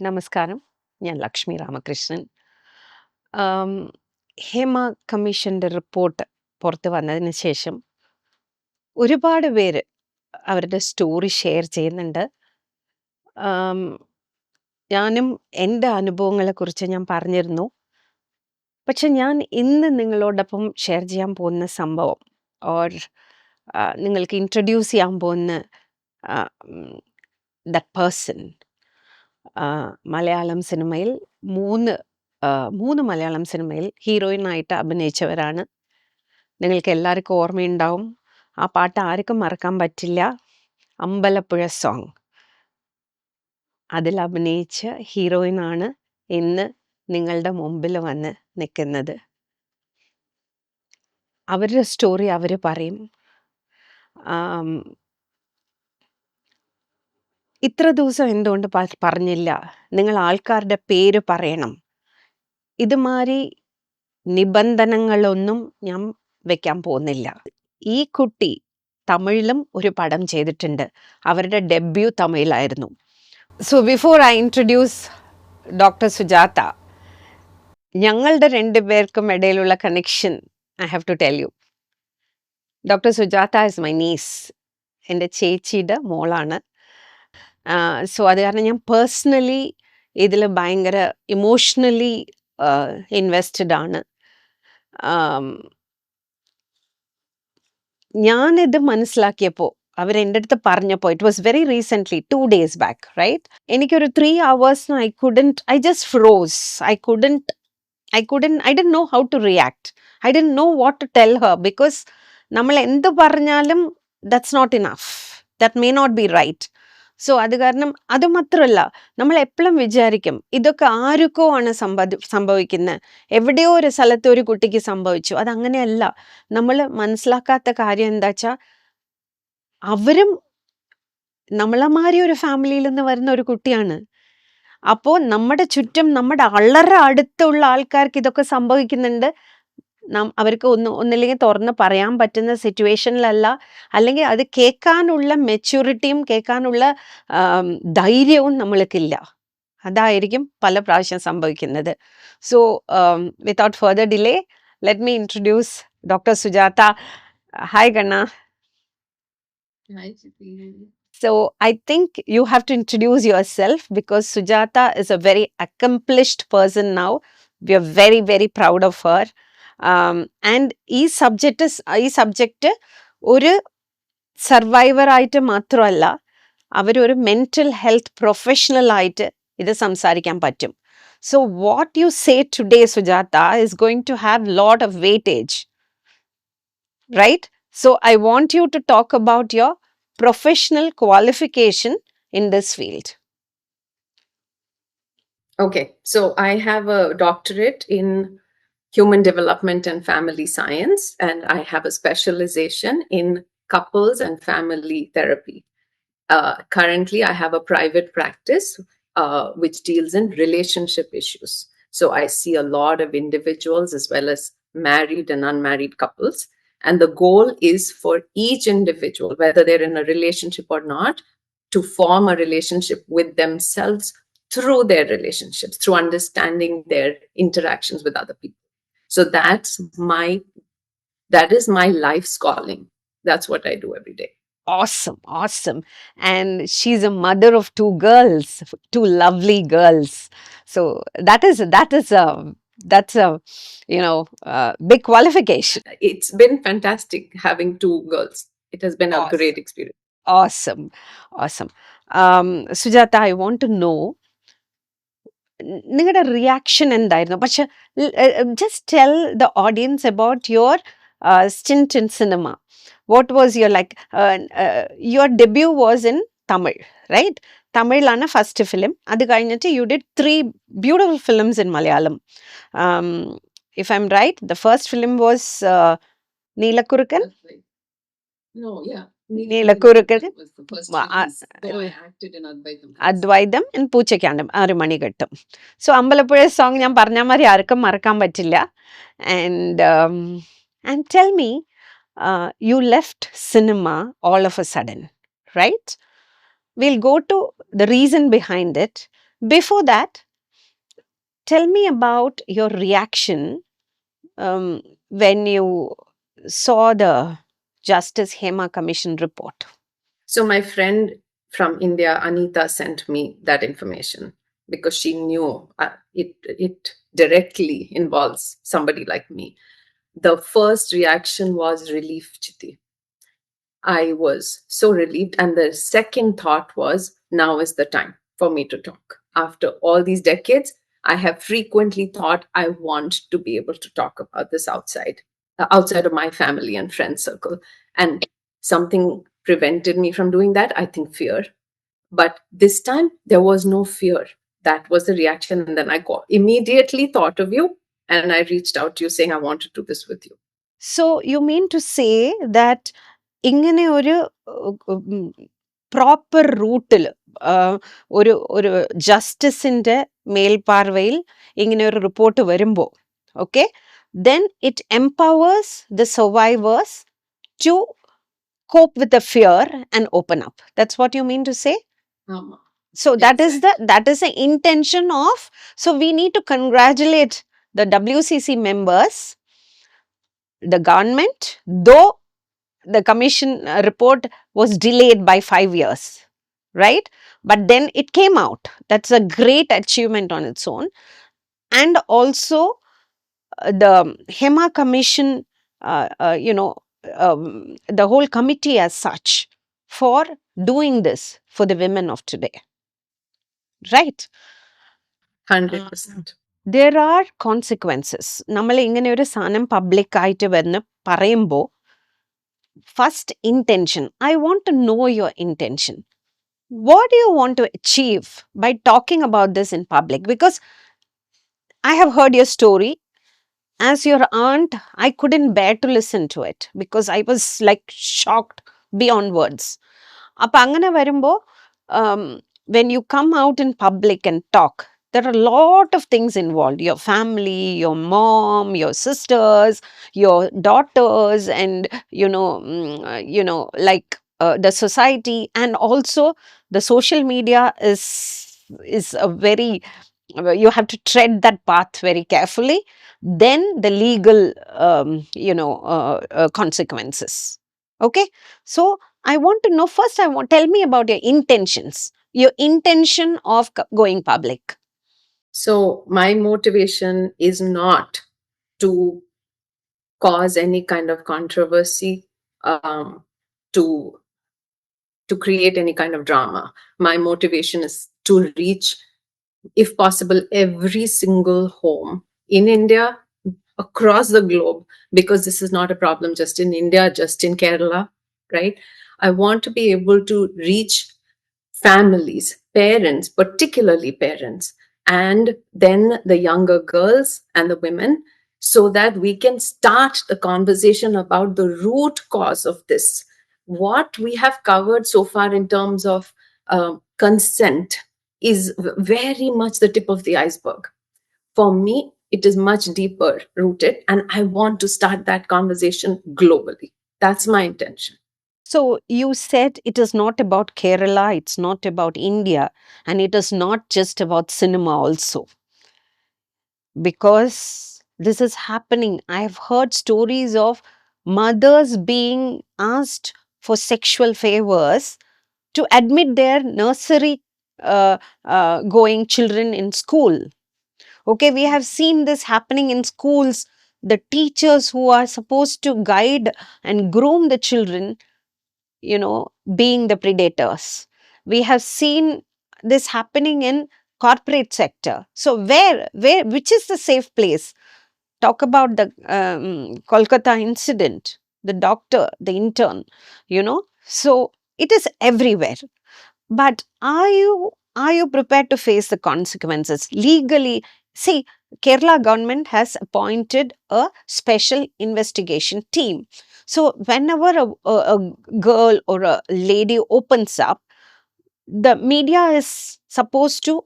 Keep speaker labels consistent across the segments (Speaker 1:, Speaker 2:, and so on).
Speaker 1: നമസ്കാരം. ഞാൻ ലക്ഷ്മി രാമകൃഷ്ണൻ. ആം, ഹേമ കമ്മീഷൻ്റെ റിപ്പോർട്ട് പുറത്ത് വന്നതിന് ശേഷം ഒരുപാട് പേര് അവരുടെ സ്റ്റോറി ഷെയർ ചെയ്യുന്നുണ്ട്. ആം, ഞാനും എൻ്റെ അനുഭവങ്ങളെക്കുറിച്ച് ഞാൻ പറഞ്ഞിരുന്നു. പക്ഷെ ഞാൻ ഇന്ന് നിങ്ങളോടൊപ്പം ഷെയർ ചെയ്യാൻ പോകുന്ന സംഭവം ഓർ നിങ്ങൾക്ക് ഇൻട്രൊഡ്യൂസ് ചെയ്യാൻ പോകുന്ന ദ പേഴ്സൺ മലയാളം സിനിമയിൽ മൂന്ന് മൂന്ന് മലയാളം സിനിമയിൽ ഹീറോയിനായിട്ട് അഭിനയിച്ചവരാണ്. നിങ്ങൾക്ക് എല്ലാവർക്കും ഓർമ്മയുണ്ടാവും. ആ പാട്ട് ആർക്കും മറക്കാൻ പറ്റില്ല. അമ്പലപ്പുഴ സോങ്. അതിൽ അഭിനയിച്ച ഹീറോയിനാണ് ഇന്ന് നിങ്ങളുടെ മുമ്പിൽ വന്ന് നിൽക്കുന്നത്. അവരുടെ സ്റ്റോറി അവർ പറയും. ആം, ഇത്ര ദിവസം എന്തുകൊണ്ട് പറഞ്ഞില്ല, നിങ്ങൾ ആൾക്കാരുടെ പേര് പറയണം, ഇതുമാതിരി നിബന്ധനകളൊന്നും ഞാൻ വെക്കാൻ പോകുന്നില്ല. ഈ കുട്ടി തമിഴിലും ഒരു പടം ചെയ്തിട്ടുണ്ട്. അവരുടെ ഡെബ്യൂ തമിഴിലായിരുന്നു. So before I introduce doctor Sujatha, ഞങ്ങളുടെ രണ്ടുപേർക്കും ഇടയിലുള്ള connection I have to tell you. Doctor Sujatha is my niece. എൻ്റെ ചേച്ചിയുടെ മോളാണ്. സോ അത് കാരണം ഞാൻ പേഴ്സണലി ഇതിൽ ഭയങ്കര ഇമോഷണലി ഇൻവെസ്റ്റഡ് ആണ്. ഞാനിത് മനസ്സിലാക്കിയപ്പോൾ അവരെൻ്റെ അടുത്ത് പറഞ്ഞപ്പോൾ it was very recently 2 days back, right? എനിക്കൊരു 3 hours I just froze. I didn't know how to react. I didn't know what to tell her because നമ്മൾ എന്ത് പറഞ്ഞാലും that's not enough. That may not be right. So അത് കാരണം അത് മാത്രമല്ല, നമ്മൾ എപ്പോഴും വിചാരിക്കും ഇതൊക്കെ ആർക്കോ ആണ് സംഭവിക്കുന്നത്, എവിടെയോ ഒരു സ്ഥലത്ത് ഒരു കുട്ടിക്ക് സംഭവിച്ചു. അതങ്ങനെയല്ല. നമ്മൾ മനസ്സിലാക്കാത്ത കാര്യം എന്താ വെച്ചാൽ അവരും നമ്മളമാരി ഒരു ഫാമിലിയിൽ നിന്ന് വരുന്ന ഒരു കുട്ടിയാണ്. അപ്പോൾ നമ്മുടെ ചുറ്റും നമ്മുടെ വളരെ അടുത്തുള്ള ആൾക്കാർക്ക് ഇതൊക്കെ സംഭവിക്കുന്നുണ്ട്. അവർക്ക് ഒന്നില്ലെങ്കിൽ തുറന്ന് പറയാൻ പറ്റുന്ന സിറ്റുവേഷനിലല്ല, അല്ലെങ്കിൽ അത് കേൾക്കാനുള്ള മെച്യൂരിറ്റിയും കേൾക്കാനുള്ള ധൈര്യവും നമ്മൾക്കില്ല. അതായിരിക്കും പല പ്രാവശ്യം സംഭവിക്കുന്നത്. So without further delay, let me introduce doctor Sujatha. Hi ഗണ്ണ.
Speaker 2: Hi, Chithi.
Speaker 1: So I think you have to introduce yourself because Sujata is a very accomplished person now. We are very, very proud of her. And ഈ subject ഒരു survivor ആയിട്ട് മാത്രമല്ല, അവരൊരു mental health professional ആയിട്ട് ഇത് സംസാരിക്കാൻ പറ്റും. So what you say today, Sujatha, is going to have lot of weightage, right? So I want you to talk about your professional qualification in this field.
Speaker 2: Okay, so I have a doctorate in human development and family science, and I have a specialization in couples and family therapy. Currently, I have a private practice which deals in relationship issues. So I see a lot of individuals as well as married and unmarried couples. And the goal is for each individual, whether they're in a relationship or not, to form a relationship with themselves through their relationships, through understanding their interactions with other people. So that is my life's calling. That's what I do every day.
Speaker 1: Awesome. And she's a mother of 2 girls, 2 lovely girls. So that's a big qualification.
Speaker 2: It's been fantastic having 2 girls. It has been
Speaker 1: Awesome.
Speaker 2: a great experience.
Speaker 1: Awesome. Sujata, I want to know നിങ്ങളുടെ reaction എന്തായിരുന്നു? പക്ഷെ just tell the audience about your stint in cinema. What was your your debut was in Tamil, right? തമിഴിലാണ് first film. അത് കഴിഞ്ഞിട്ട് you did 3 beautiful films in Malayalam. If I'm right, the first film was നീലക്കുറുക്കൻ.
Speaker 2: No, yeah.
Speaker 1: നീലക്കുറുക്കൻ
Speaker 2: was the first release. Though I acted in Advaitam.
Speaker 1: അദ്വൈതം and പൂച്ചയ്ക്കാണ്ടം 6 മണി കെട്ടും. So Ambalappuzha song ഞാൻ പറഞ്ഞ മാതിരി ആർക്കും മറക്കാൻ പറ്റില്ല. And tell me, you left cinema all of a sudden, right? We'll go to the reason behind it. Before that, tell me about your reaction when you saw the Justice Hema Commission report.
Speaker 2: So my friend from India, Anita, sent me that information because she knew it directly involves somebody like me. The first reaction was relief, Chiti. I was so relieved. And the second thought was, now is the time for me to talk. After all these decades, I have frequently thought I want to be able to talk about this outside of my family and friend circle. And something prevented me from doing that, I think fear. But this time, there was no fear. That was the reaction. And then I immediately thought of you and I reached out to you saying, I want to do this with you.
Speaker 1: So you mean to say that ഇങ്ങനെ ഒരു proper റൂട്ടിൽ ഒരു ജസ്റ്റിസിന്റെ മേൽപ്പാർവയിൽ ഇങ്ങനെ ഒരു report വരുമ്പോൾ okay then it empowers the survivors to cope with the fear and open up. That's what you mean to say? So that is the intention of, so we need to congratulate the WCC members, the government, though the commission report was delayed by 5 years, right? But then it came out. That's a great achievement on its own. And also the Hema Commission, the whole committee as such, for doing this for the women of today, right?
Speaker 2: 100%.
Speaker 1: There are consequences. നമ്മൾ ഇങ്ങനെ ഒരു സാധനം public ആയിട്ട് വന്ന് പറയുമ്പോൾ first intention, I want to know your intention. What do you want to achieve by talking about this in public? Because I have heard your story. As your aunt, I couldn't bear to listen to it because I was like shocked beyond words. Appo angane varumbo, when you come out in public and talk, there are a lot of things involved. Your family, your mom, your sisters, your daughters, and like the society, and also the social media is a very, you have to tread that path very carefully. Then the legal consequences. Okay, so I want to know first, tell me about your intentions, your intention of going public.
Speaker 2: So my motivation is not to cause any kind of controversy, to create any kind of drama. My motivation is to reach, if possible, every single home in India, across the globe, because this is not a problem just in India, just in Kerala, right? I want to be able to reach families, parents, particularly parents, and then the younger girls and the women, so that we can start the conversation about the root cause of this. What we have covered so far in terms of consent is very much the tip of the iceberg. For me, it is much deeper rooted, and I want to start that conversation globally. That's my intention.
Speaker 1: So you said it is not about Kerala, it's not about India, and it is not just about cinema also. Because this is happening. I have heard stories of mothers being asked for sexual favors to admit their nursery going children in school. Okay, we have seen this happening in schools. The teachers who are supposed to guide and groom the children, being the predators. We have seen this happening in corporate sector. So which is the safe place? Talk about the Kolkata incident, the doctor, the intern, so it is everywhere. But are you prepared to face the consequences legally? See, Kerala government has appointed a special investigation team. So whenever a girl or a lady opens up, the media is supposed to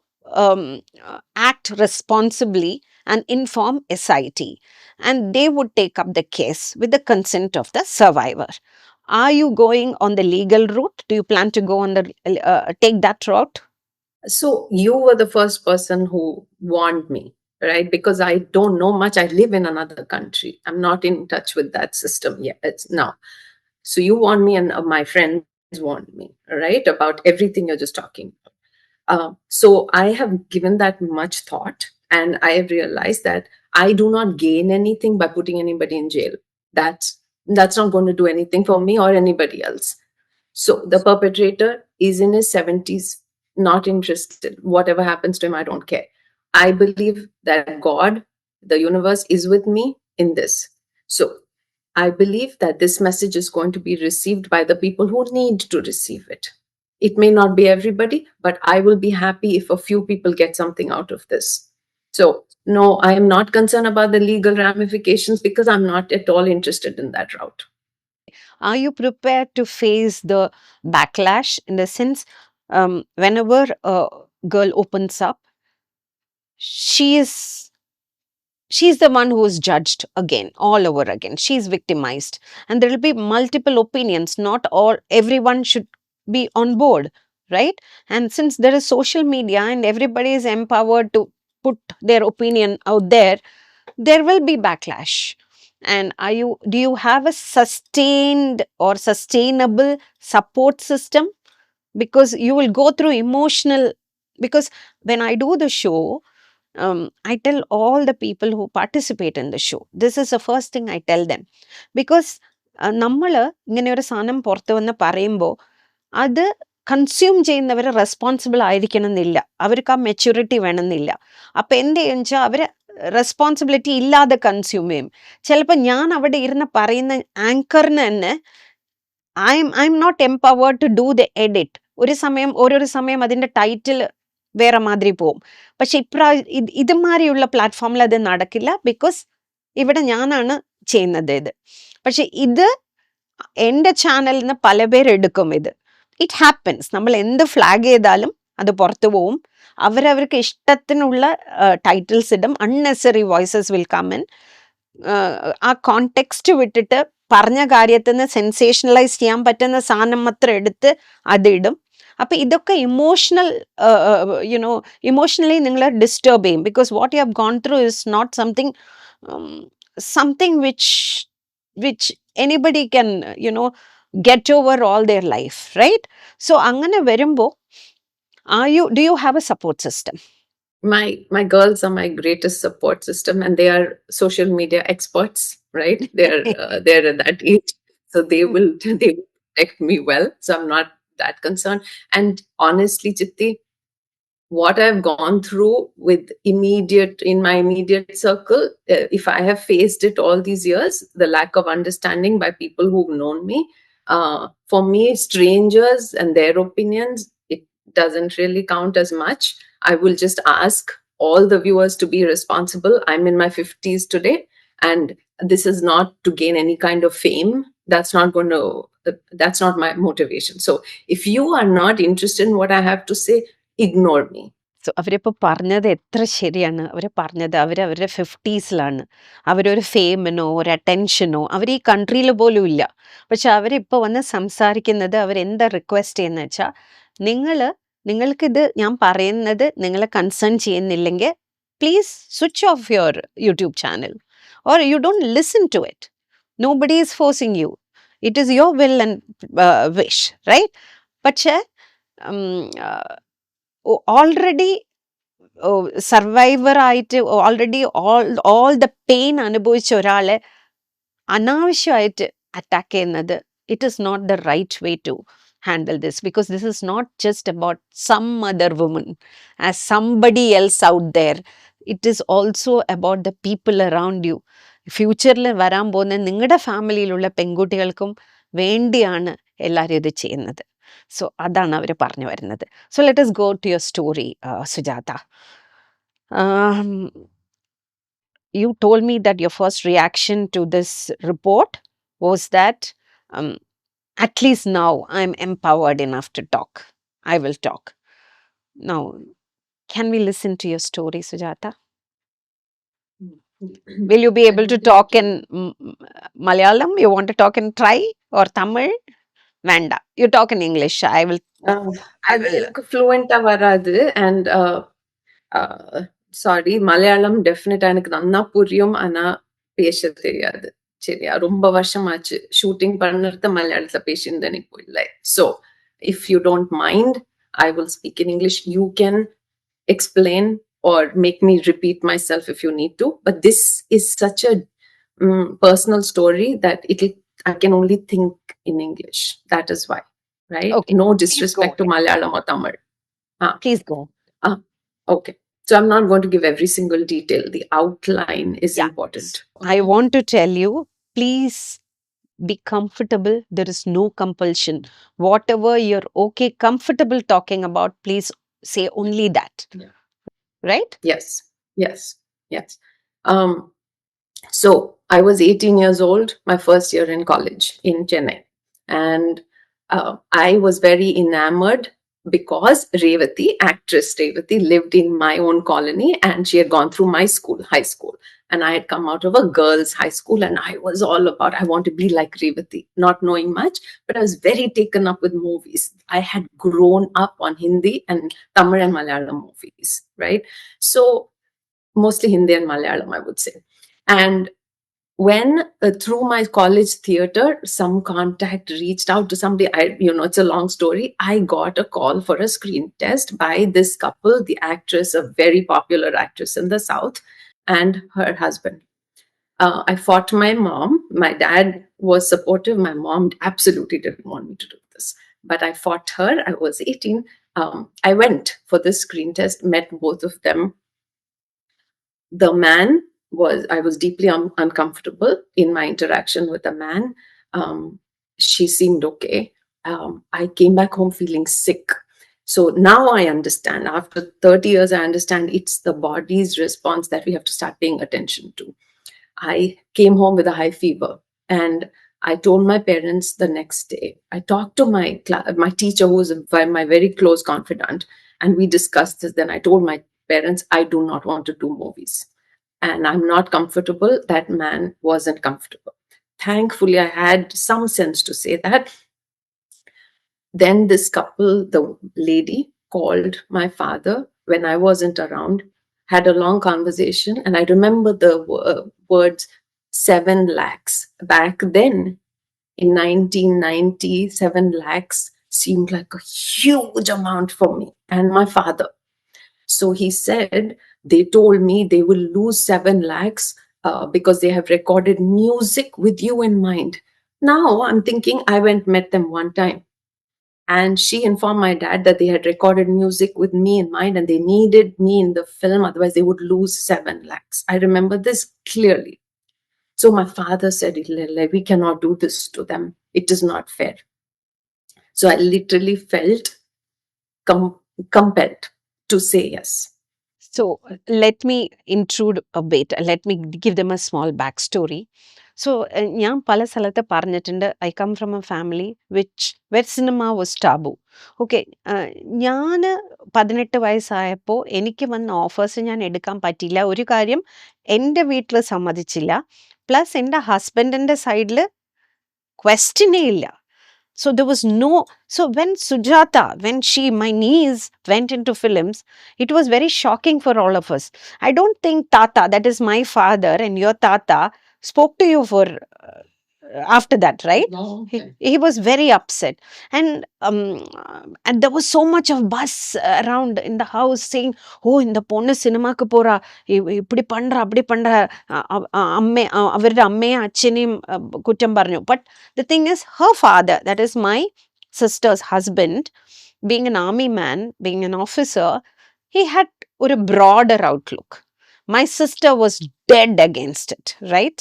Speaker 1: act responsibly and inform SIT, and they would take up the case with the consent of the survivor. Are you going on the legal route? Do you plan to go on the take that route?
Speaker 2: So you were the first person who warned me, right? Because I don't know much. I live in another country. I'm not in touch with that system yet. It's now. So you warned me, and my friends warned me, right, about everything you're just talking about. So I have given that much thought, and I have realized that I do not gain anything by putting anybody in jail. That's not going to do anything for me or anybody else. So the perpetrator is in his 70s, not interested. Whatever happens to him, I don't care. I believe that God, the universe, is with me in this. So I believe that this message is going to be received by the people who need to receive it. It may not be everybody, but I will be happy if a few people get something out of this. So, no, I am not concerned about the legal ramifications because I'm not at all interested in that route.
Speaker 1: Are you prepared to face the backlash, in the sense, whenever a girl opens up, she is she's the one who is judged again, all over again. She's victimized, and there will be multiple opinions. Not all, everyone should be on board, right? And since there is social media and everybody is empowered to put their opinion out there, there will be backlash. And do you have a sustained or sustainable support system? Because you will go through emotional, because when I do the show, I tell all the people who participate in the show, this is the first thing I tell them. Because നമ്മൾ ഇങ്ങനെ ഒരു സാധനം പുറത്തു വന്ന് പറയുമ്പോൾ അത് consume ചെയ്യുന്നവർ responsible ആയിരിക്കണം എന്നില്ല, അവർക്ക് ആ മെച്യൂരിറ്റി വേണമെന്നില്ല. അപ്പം എന്ത് ചെയ്യും വെച്ചാൽ അവർ റെസ്പോൺസിബിലിറ്റി ഇല്ലാതെ കൺസ്യൂം ചെയ്യും. ചിലപ്പോൾ ഞാൻ അവിടെ ഇരുന്ന് പറയുന്ന ആങ്കറിന് തന്നെ I'm not empowered to do the edit. ഒരു സമയം ഓരോരോ സമയം അതിൻ്റെ ടൈറ്റിൽ വേറെ മാതിരി പോവും. പക്ഷെ ഇതുമാതിരിയുള്ള പ്ലാറ്റ്ഫോമിൽ അത് നടക്കില്ല, ബിക്കോസ് ഇവിടെ ഞാനാണ് ചെയ്യുന്നത് ഇത്. പക്ഷെ ഇത് എൻ്റെ ചാനലിൽ നിന്ന് പല പേരെടുക്കും ഇത്. It happens. നമ്മൾ എന്ത് ഫ്ലാഗ് ചെയ്താലും അത് പുറത്തു പോവും. അവരവർക്ക് ഇഷ്ടത്തിനുള്ള ടൈറ്റിൽസ് ഇടും. Unnecessary voices will come in. ആ കോണ്ടെക്സ്റ്റ് വിട്ടിട്ട് പറഞ്ഞ കാര്യത്തിൽ നിന്ന് സെൻസേഷണലൈസ് ചെയ്യാൻ പറ്റുന്ന സാധനം മാത്രം എടുത്ത് അതിടും. അപ്പം ഇതൊക്കെ ഇമോഷണലി നിങ്ങളെ ഡിസ്റ്റർബ് ചെയ്യും. Because what you have gone through is not something which anybody can get over all their life, right? So angane varumbo, do you have a support system?
Speaker 2: My girls are my greatest support system, and they are social media experts, right? They're at that age, so they will protect me well, so I'm not that concerned. And honestly, Chitti, what I've gone through in my immediate circle, if I have faced it all these years, the lack of understanding by people who've known me, for me, strangers and their opinions, it doesn't really count as much. I will just ask all the viewers to be responsible. I'm in my 50s today, and this is not to gain any kind of fame. That's not my motivation. So if you are not interested in what I have to say, ignore me.
Speaker 1: So അവരിപ്പോൾ പറഞ്ഞത് എത്ര ശരിയാണ്. അവർ പറഞ്ഞത് അവരവരുടെ 50s അവരൊരു ഫെയിമിനോ ഒരു അറ്റൻഷനോ അവർ ഈ കൺട്രിയിൽ പോലും ഇല്ല. പക്ഷെ അവരിപ്പോൾ വന്ന് സംസാരിക്കുന്നത്, അവരെന്താ റിക്വസ്റ്റ് ചെയ്യുന്നത് വെച്ചാൽ, നിങ്ങൾക്കിത് ഞാൻ പറയുന്നത് നിങ്ങളെ കൺസേൺ ചെയ്യുന്നില്ലെങ്കിൽ please switch off your YouTube channel, or you don't listen to it. Nobody is forcing you. It is your will and wish, right? പക്ഷേ ഓൾറെഡി സർവൈവർ ആയിട്ട് ഓൾറെഡി ഓൾ ദ പെയിൻ അനുഭവിച്ച ഒരാളെ അനാവശ്യമായിട്ട് അറ്റാക്ക് ചെയ്യുന്നത്, it is not the right way to handle this, because this is not just about some other woman as somebody else out there. It is also about the people around you. ഫ്യൂച്ചറിൽ വരാൻ പോകുന്ന നിങ്ങളുടെ ഫാമിലിയിലുള്ള പെൺകുട്ടികൾക്കും വേണ്ടിയാണ് എല്ലാവരും ഇത് ചെയ്യുന്നത്. So അതാണ് അവർ പറഞ്ഞു വരുന്നത്. So let us go to your story, Sujata. You told me that your first reaction to this report was that at least now I'm empowered enough to talk. I will talk. Now, can we listen to your story, Sujata? Will you be able to talk in Malayalam? You want to talk in Thai or Tamil? Vanda, you talk in English. I will.
Speaker 2: அது எனக்கு fluent வராது. And sorry, Malayalam டெஃபினட்டா எனக்கு நன்னா புரியும். ஆனா பேச தெரியாது. சரியா? ரொம்ப வருஷமாச்சு ஷூட்டிங் பண்ணுறது மலையாளத்துல பேசியிருந்தேன், இப்போ இல்லை. So if you don't mind, I will speak in English. You can explain or make me repeat myself if you need to. But this is such a personal story that I can only think in English. That is why, right?
Speaker 1: Okay.
Speaker 2: No
Speaker 1: Please
Speaker 2: disrespect
Speaker 1: go
Speaker 2: to Malayalam or Tamil.
Speaker 1: Please go.
Speaker 2: Okay. So I'm not going to give every single detail. The outline is
Speaker 1: Yeah.
Speaker 2: important.
Speaker 1: I want to tell you, please be comfortable. There is no compulsion. Whatever you're okay, comfortable talking about, please say only that.
Speaker 2: Yeah.
Speaker 1: Right?
Speaker 2: Yes. Yes. Yes. So I was 18 years old, my first year in college in Chennai. And I was very enamored because Revati, actress Revati, lived in my own colony and she had gone through my school, high school. And I had come out of a girls' high school and I was all about, I want to be like Revati, not knowing much, but I was very taken up with movies. I had grown up on Hindi and Tamil and Malayalam movies, right? So mostly Hindi and Malayalam, I would say. And when through my college theater, some contact reached out to somebody, it's a long story. I got a call for a screen test by this couple, the actress, a very popular actress in the South, and her husband. I fought my mom. My dad was supportive. My mom absolutely didn't want me to do this. But I fought her. I was 18. I went for this screen test, met both of them. The man I was deeply uncomfortable in my interaction with the man. She seemed okay. I came back home feeling sick. So now I understand. After 30 years, I understand it's the body's response that we have to start paying attention to. I came home with a high fever and I told my parents the next day. I talked to my teacher, who was my very close confidant, and we discussed this. Then I told my parents, I do not want to do movies. And I'm not comfortable. That man wasn't comfortable. Thankfully, I had some sense to say that. Then this couple, the lady, called my father when I wasn't around, had a long conversation, and I remember the words 7 lakhs. Back then, in 1990, 7 lakhs seemed like a huge amount for me and my father. So he said, they told me they will lose 7 lakhs because they have recorded music with you in mind. Now I'm thinking, I went met them one time and she informed my dad that they had recorded music with me in mind and they needed me in the film, otherwise they would lose 7 lakhs. I remember this clearly. So my father said, we cannot do this to them. It is not fair. So I literally felt compelled to say yes.
Speaker 1: So let me intrude a bit. Let me give them a small backstory. So ഞാൻ പല സ്ഥലത്ത് പറഞ്ഞിട്ടുണ്ട്, I come from a family where cinema was taboo. Okay, ഞാൻ 18 വയസ്സായപ്പോൾ എനിക്ക് വന്ന offers ഞാൻ എടുക്കാൻ പറ്റിയില്ല. ഒരു കാര്യം, എൻ്റെ വീട്ടിൽ സമ്മതിച്ചില്ല. പ്ലസ് എൻ്റെ ഹസ്ബൻഡിൻ്റെ സൈഡിൽ ക്വസ്റ്റ്യനേ ഇല്ല. So there was no, so when Sujata, my niece went into films, it was very shocking for all of us. I don't think Tata, that is my father and your Tata, spoke to you for after that, right?
Speaker 2: No, okay.
Speaker 1: He was very upset. And there was so much of buzz around in the house saying, oh, in the ponnu cinema ku pora, ipdi pandra, apdi pandra, amme, avarde ammeyum achaneyum kuttam paranju. But the thing is, her father, that is my sister's husband, being an army man, being an officer, he had a broader outlook. My sister was dead against it, right?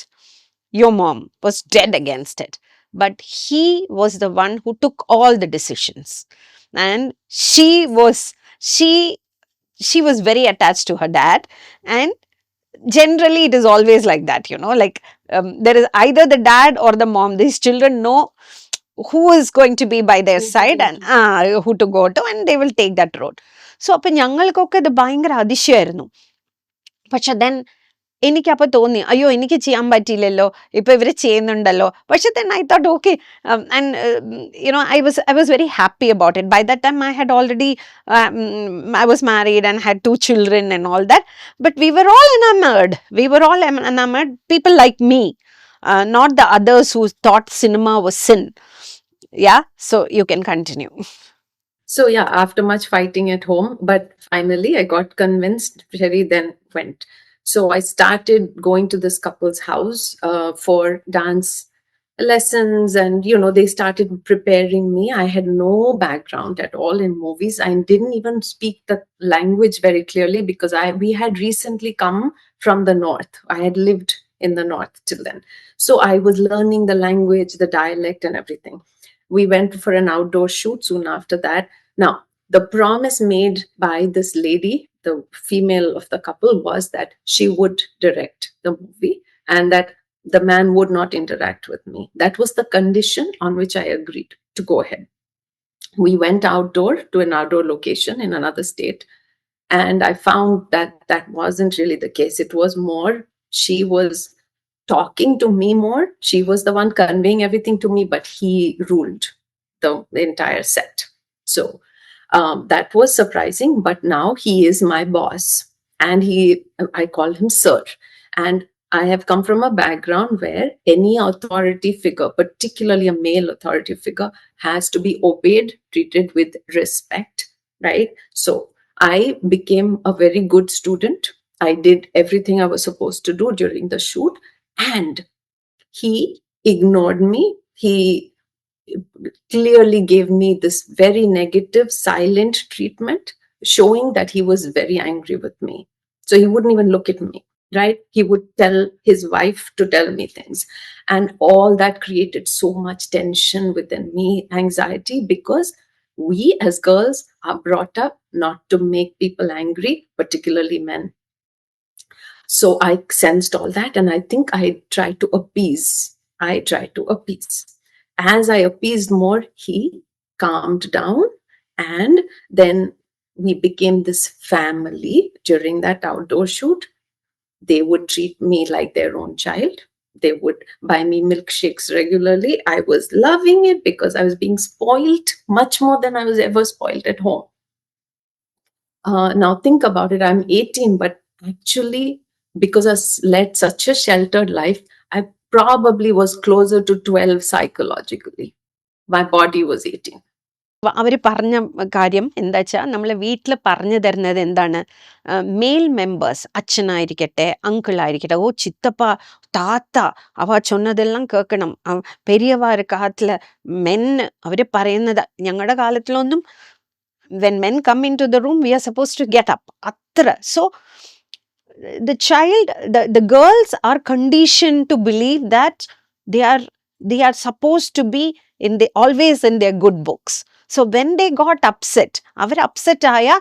Speaker 1: Your mom was dead against it. But he was the one who took all the decisions. And she was very attached to her dad. And generally it is always like that, like there is either the dad or the mom. These children know who is going to be by their side and who to go to, and they will take that road. So അപ്പം ഞങ്ങൾക്കൊക്കെ ഇത് ഭയങ്കര അതിശയമായിരുന്നു. പക്ഷെ then എനിക്കപ്പോൾ തോന്നി അയ്യോ എനിക്ക് ചെയ്യാൻ പറ്റിയില്ലല്ലോ, ഇപ്പൊ ഇവര് ചെയ്യുന്നുണ്ടല്ലോ. പക്ഷെ then I thought okay, and I was very happy about it. By that time I had already I was married and had 2 children and all that, but we were all enamored, people like me, not the others who thought cinema was sin. Yeah, so you can continue.
Speaker 2: So yeah, after much fighting at home, but finally I got convinced. Sherry then went. So I started going to this couple's house for dance lessons, and they started preparing me. I had no background at all in movies. I didn't even speak the language very clearly because we had recently come from the north. I had lived in the north till then, so I was learning the language, the dialect, and everything. We went for an outdoor shoot soon after that. Now, the promise made by this lady, the female of the couple, was that she would direct the movie and that the man would not interact with me. That was the condition on which I agreed to go ahead. We went outdoor to an outdoor location in another state, and I found that that wasn't really the case. It was more, she was talking to me more. She was the one conveying everything to me, but he ruled the entire set. So that was surprising, but now he is my boss, and I call him sir. And I have come from a background where any authority figure, particularly a male authority figure, has to be obeyed, treated with respect, right? So I became a very good student. I did everything I was supposed to do during the shoot, and he ignored me. He clearly gave me this very negative, silent treatment, showing that he was very angry with me. So he wouldn't even look at me, right? He would tell his wife to tell me things. And all that created so much tension within me, anxiety, because we as girls are brought up not to make people angry, particularly men. So I sensed all that, and I think I tried to appease. As I appeased more, he calmed down, and then we became this family. During that outdoor shoot, they would treat me like their own child. They would buy me milkshakes regularly. I was loving it because I was being spoiled much more than I was ever spoiled at home. Now think about it, I'm 18, but actually, because I led such a sheltered life, I probably was closer to 12 psychologically. My body was 18.
Speaker 1: അവർ പറഞ്ഞ കാര്യം എന്താ വെച്ചാൽ നമ്മളെ വീട്ടിൽ പറഞ്ഞു തരുന്നത് എന്താണ്, mail members, അച്ഛനായിരിക്കട്ടെ അങ്കിളായിരിക്കട്ടെ, ഓ ചിത്തപ്പ താത്ത അവ ചൊന്നതെല്ലാം കേൾക്കണം, പെരിയവാർ കാലത്തിലെ മെന്ന് അവർ പറയുന്നത്. ഞങ്ങളുടെ കാലത്തിലൊന്നും when men come into the room we are supposed to get up atra. So the girls are conditioned to believe that they are supposed to be always in their good books. So when they got upset, avar upset aya,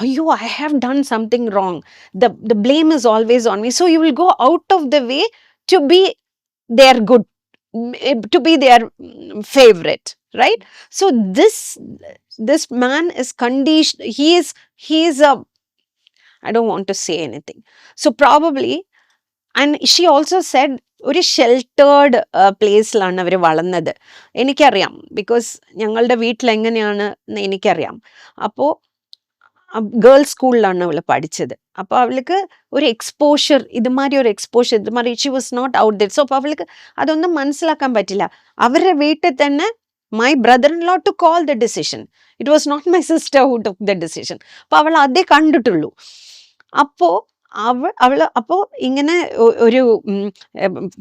Speaker 1: ayyo I have done something wrong, the blame is always on me. So you will go out of the way to be their good, to be their favorite, right? So this man is conditioned. He is a, I don't want to say anything. So probably, and she also said ഒരു ഷെൽട്ടേർഡ് പ്ലേസിലാണ് അവർ വളർന്നത്. എനിക്കറിയാം, because ഞങ്ങളുടെ വീട്ടിൽ എങ്ങനെയാണെന്ന് എനിക്കറിയാം. അപ്പോൾ girls സ്കൂളിലാണ് അവൾ പഠിച്ചത്. അപ്പോൾ അവൾക്ക് ഒരു എക്സ്പോഷർ, ഇതുമാതിരി she was not out there. So അപ്പോൾ അവൾക്ക് അതൊന്നും മനസ്സിലാക്കാൻ പറ്റില്ല. അവരുടെ വീട്ടിൽ തന്നെ my brother-in-law took all the decision. It was not my sister who took the decision. അപ്പോൾ അവൾ അതേ കണ്ടിട്ടുള്ളൂ. അപ്പോൾ അപ്പോൾ ഇങ്ങനെ ഒരു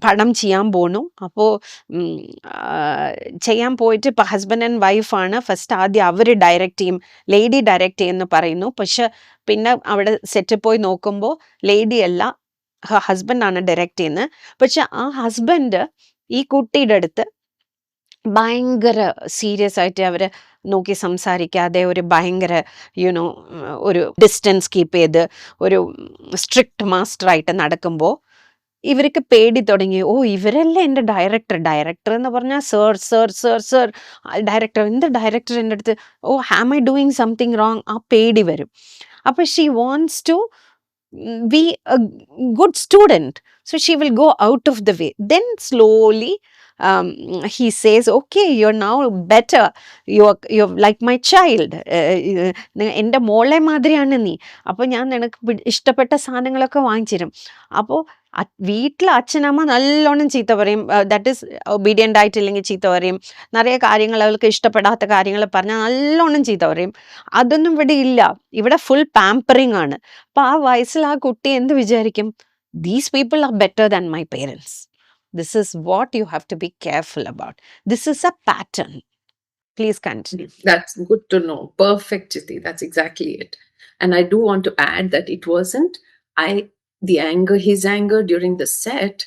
Speaker 1: പടം ചെയ്യാൻ പോണു. അപ്പോൾ ചെയ്യാൻ പോയിട്ട് ഇപ്പം ഹസ്ബൻഡ് ആൻഡ് വൈഫാണ്. ഫസ്റ്റ് ആദ്യം അവർ ഡയറക്റ്റ് ചെയ്യും, ലേഡി ഡയറക്റ്റ് ചെയ്യുമെന്ന് പറയുന്നു. പക്ഷെ പിന്നെ അവിടെ സെറ്റിൽ പോയി നോക്കുമ്പോൾ ലേഡി അല്ല, ഹസ്ബൻഡാണ് ഡയറക്റ്റ് ചെയ്യുന്നത്. പക്ഷെ ആ ഹസ്ബൻഡ് ഈ കുട്ടിയുടെ അടുത്ത് ഭയങ്കര സീരിയസ് ആയിട്ട് അവർ നോക്കി സംസാരിക്കാതെ, ഒരു ഭയങ്കര ഒരു ഡിസ്റ്റൻസ് കീപ്പ് ചെയ്ത് ഒരു സ്ട്രിക്റ്റ് മാസ്റ്ററായിട്ട് നടക്കുമ്പോൾ ഇവർക്ക് പേടി തുടങ്ങി. ഓ ഇവരല്ലേ എൻ്റെ ഡയറക്ടർ എന്ന് പറഞ്ഞാൽ സർ ഡയറക്ടർ, എന്ത് ഡയറക്ടർ എൻ്റെ അടുത്ത്, oh am I doing something wrong, ആ പേടി വരും. അപ്പോൾ she wants to be a good student, so she will go out of the way. Then slowly um, he says, okay, you're now better, you're like my child, എൻ്റെ മോളെ മാതിരിയാണ് നീ, അപ്പോൾ ഞാൻ നിനക്ക് ഇഷ്ടപ്പെട്ട സാധനങ്ങളൊക്കെ വാങ്ങിച്ചിരും. അപ്പോൾ വീട്ടിൽ അച്ഛനമ്മ നല്ലോണം ചീത്ത പറയും, ദാറ്റ് ഈസ് ഒബീഡിയൻ്റ് ആയിട്ടില്ലെങ്കിൽ ചീത്ത പറയും, നിറയെ കാര്യങ്ങൾ അവൾക്ക് ഇഷ്ടപ്പെടാത്ത കാര്യങ്ങൾ പറഞ്ഞാൽ നല്ലോണം ചീത്ത പറയും. അതൊന്നും ഇവിടെ ഇല്ല, ഇവിടെ ഫുൾ പാമ്പറിങ് ആണ്. അപ്പോൾ ആ വയസ്സിൽ ആ കുട്ടി എന്ത് വിചാരിക്കും, these people are better than my parents. This is what you have to be careful about. This is a pattern. Please continue.
Speaker 2: That's good to know. Perfect, Chiti. That's exactly it. And I do want to add that it wasn't his anger during the set.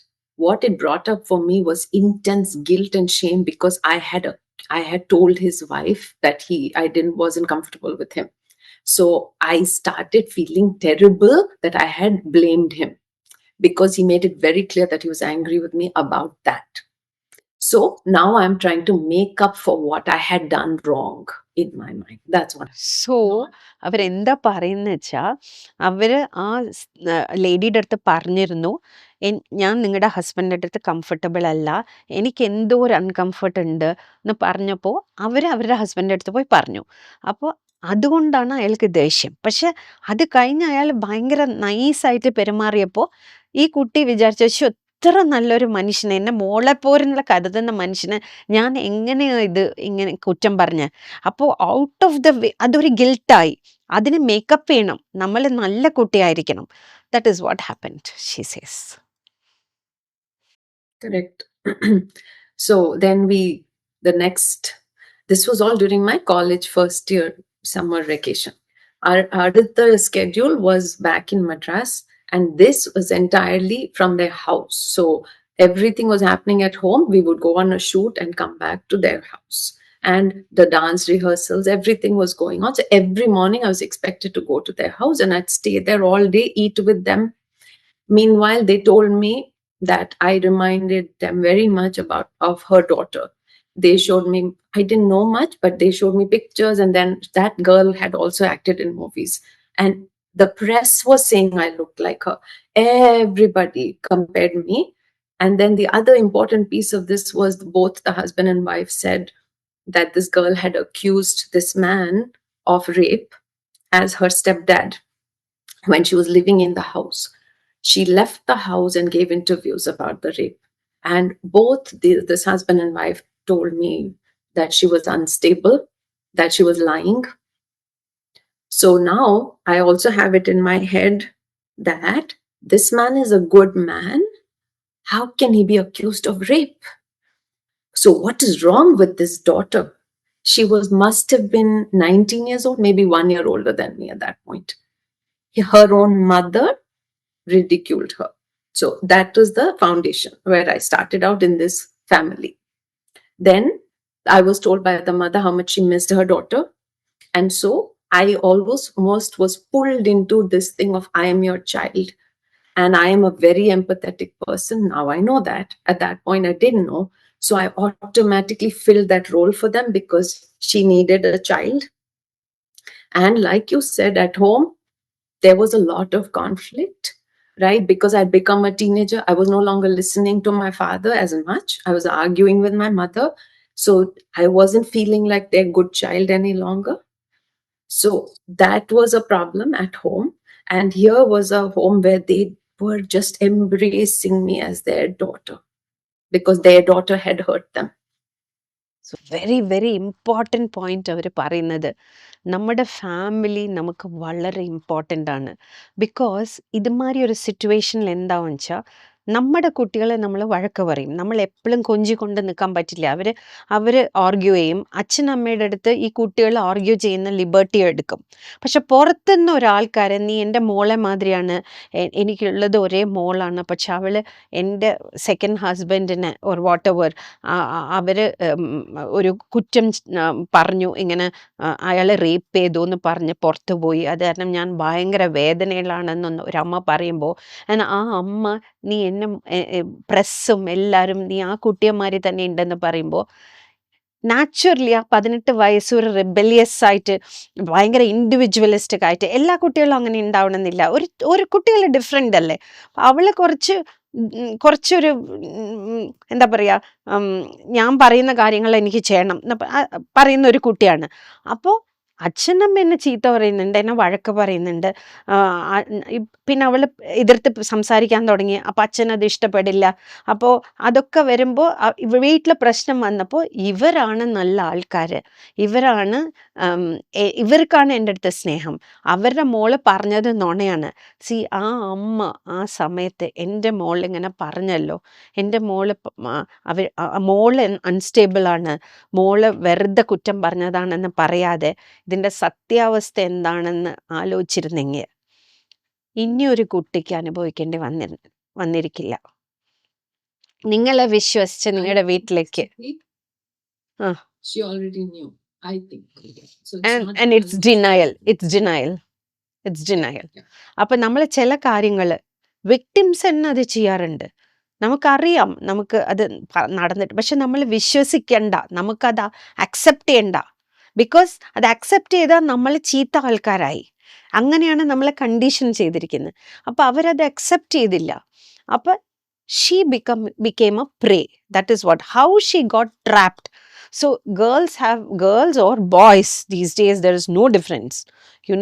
Speaker 2: What it brought up for me was intense guilt and shame, because I had told his wife that wasn't comfortable with him. So I started feeling terrible that I had blamed him, because he made it very clear that he was angry with me about that. So now I'm trying to make up for what I had done wrong in my mind. That's what.
Speaker 1: So അവരെന്താ പറയുന്ന വെച്ചാൽ, അവർ ആ ലേഡിയുടെ അടുത്ത് പറഞ്ഞിരുന്നു, ഞാൻ നിങ്ങളുടെ ഹസ്ബൻഡിൻ്റെ അടുത്ത് കംഫർട്ടബിൾ അല്ല, എനിക്ക് എന്തോ ഒരു അൺകംഫർട്ട് ഉണ്ട് എന്ന് പറഞ്ഞപ്പോൾ അവരുടെ ഹസ്ബൻഡിൻ്റെ അടുത്ത് പോയി പറഞ്ഞു. അപ്പോൾ അതുകൊണ്ടാണ് അയാൾക്ക് ദേഷ്യം. പക്ഷെ അത് കഴിഞ്ഞ് അയാൾ ഭയങ്കര നൈസായിട്ട് പെരുമാറിയപ്പോൾ ഈ കുട്ടി വിചാരിച്ചു, ഇത്ര നല്ലൊരു മനുഷ്യനെ, എന്നെ മോളെപ്പോരെന്നുള്ള കരുതുന്ന മനുഷ്യനെ ഞാൻ എങ്ങനെയോ ഇത് ഇങ്ങനെ കുറ്റം പറഞ്ഞ്. അപ്പോൾ ഔട്ട് ഓഫ് ദ വേ അതൊരു ഗിൽട്ടായി, അതിന് മേക്കപ്പ് ചെയ്യണം, നമ്മൾ നല്ല കുട്ടിയായിരിക്കണം. That is what happened, she says.
Speaker 2: Correct. So then this was all during my college first year summer vacation. Our schedule was back in Madras, and this was entirely from their house. So everything was happening at home. We would go on a shoot and come back to their house. And the dance rehearsals, everything was going on. So every morning I was expected to go to their house, and I'd stay there all day, eat with them. Meanwhile, they told me that I reminded them very much of her daughter. They showed me, I didn't know much, but they showed me pictures, and then that girl had also acted in movies. And the press was saying I looked like her. Everybody compared me. And then the other important piece of this was both the husband and wife said that this girl had accused this man of rape as her stepdad when she was living in the house. She left the house and gave interviews about the rape. And both this husband and wife told me that she was unstable, that she was lying. So now I also have it in my head that this man is a good man. How can he be accused of rape? So what is wrong with this daughter? She must have been 19 years old, maybe 1 year older than me at that point. Her own mother ridiculed her. So that was the foundation where I started out in this family. Then I was told by the mother how much she missed her daughter. And so I almost was pulled into this thing of I am your child. And I am a very empathetic person. Now I know that. At that point, I didn't know. So I automatically filled that role for them because she needed a child. And like you said, at home, there was a lot of conflict, right? Because I'd become a teenager. I was no longer listening to my father as much. I was arguing with my mother. So I wasn't feeling like their good child any longer. So that was a problem at home. And here was a home where they were just embracing me as their daughter because their daughter had hurt them.
Speaker 1: So very very important point അവർ പറയുന്നത്, നമ്മുടെ family നമുക്ക് വളരെ important ആണ്. Because ഇതുമാതിരി ഒരു സിറ്റുവേഷനിൽ എന്താണെന്ന് വെച്ചാൽ നമ്മുടെ കുട്ടികളെ നമ്മൾ വഴക്ക് പറയും, നമ്മൾ എപ്പോഴും കൊഞ്ചിക്കൊണ്ട് നിൽക്കാൻ പറ്റില്ല. അവർ ആർഗ്യൂ ചെയ്യും. അച്ഛനമ്മയുടെ അടുത്ത് ഈ കുട്ടികൾ ആർഗ്യൂ ചെയ്യുന്ന ലിബർട്ടി എടുക്കും. പക്ഷെ പുറത്തുനിന്ന് ഒരാൾക്കാരെ, നീ എൻ്റെ മോളെ മാതിരിയാണ്, എനിക്കുള്ളത് ഒരേ മോളാണ്, പക്ഷെ അവൾ എൻ്റെ സെക്കൻഡ് ഹസ്ബൻഡിനെ ഓർ വാട്ട് എവർ അവർ ഒരു കുറ്റം പറഞ്ഞു, ഇങ്ങനെ അയാളെ റേപ്പ് ചെയ്തു എന്ന് പറഞ്ഞ് പുറത്തു പോയി, അത് കാരണം ഞാൻ ഭയങ്കര വേദനയിലാണെന്നൊന്ന് ഒരമ്മ പറയുമ്പോൾ, ആ അമ്മ നീ എന്നെ പ്രസ്സും എല്ലാവരും നീ ആ കുട്ടിയന്മാരി തന്നെ ഉണ്ടെന്ന് പറയുമ്പോൾ നാച്ചുറലി ആ 18 വയസ്സ് ഒരു റിബലിയസ് ആയിട്ട് ഭയങ്കര ഇൻഡിവിജ്വലിസ്റ്റിക് ആയിട്ട് എല്ലാ കുട്ടികളും അങ്ങനെ ഉണ്ടാവണമെന്നില്ല. ഒരു കുട്ടികൾ ഡിഫറെൻ്റ് അല്ലേ. അവള് കുറച്ചൊരു എന്താ പറയുക, ഞാൻ പറയുന്ന കാര്യങ്ങൾ എനിക്ക് ചെയ്യണം എന്ന് പറയുന്ന ഒരു കുട്ടിയാണ്. അപ്പോൾ അച്ഛനമ്മ എന്നെ ചീത്ത പറയുന്നുണ്ട്, എന്നെ വഴക്ക് പറയുന്നുണ്ട്. പിന്നെ അവൾ എതിർത്ത് സംസാരിക്കാൻ തുടങ്ങി. അപ്പം അച്ഛനത് ഇഷ്ടപ്പെടില്ല. അപ്പോൾ അതൊക്കെ വരുമ്പോൾ വീട്ടിൽ പ്രശ്നം വന്നപ്പോൾ ഇവരാണ് നല്ല ആൾക്കാർ, ഇവരാണ് ഇവർക്കാണ് എൻ്റെ അടുത്ത് സ്നേഹം, അവരുടെ മോള് പറഞ്ഞത് നുണയാണ്. ആ അമ്മ ആ സമയത്ത് എൻ്റെ മോളിങ്ങനെ പറഞ്ഞല്ലോ, എൻ്റെ മോള് മോള് അൺസ്റ്റേബിളാണ്, മോള് വെറുതെ കുറ്റം പറഞ്ഞതാണെന്ന് പറയാതെ ഇതിൻ്റെ സത്യാവസ്ഥ എന്താണെന്ന് ആലോചിച്ചിരുന്നെങ്കിൽ ഇനിയൊരു കുട്ടിക്ക് അനുഭവിക്കേണ്ടി വന്നിരിക്കില്ല. നിങ്ങളെ വിശ്വസിച്ച് നിങ്ങളുടെ വീട്ടിലേക്ക്
Speaker 2: She already knew, I think. So
Speaker 1: and it's denial. അപ്പൊ നമ്മൾ ചില കാര്യങ്ങൾ വിക്ടിംസ് തന്നെ അത് ചെയ്യാറുണ്ട്. നമുക്കറിയാം നമുക്ക് അത് നടന്നിട്ട്, പക്ഷെ നമ്മൾ വിശ്വസിക്കണ്ട, നമുക്കത് അക്സെപ്റ്റ് ചെയ്യണ്ട. ബിക്കോസ് അത് അക്സെപ്റ്റ് ചെയ്താൽ നമ്മൾ ചീത്ത ആൾക്കാരായി. അങ്ങനെയാണ് നമ്മളെ കണ്ടീഷൻ ചെയ്തിരിക്കുന്നത്. അപ്പോൾ അവരത് അക്സെപ്റ്റ് ചെയ്തില്ല. അപ്പം she became a prey. That is how she got trapped. So girls or boys these days, there is no difference. You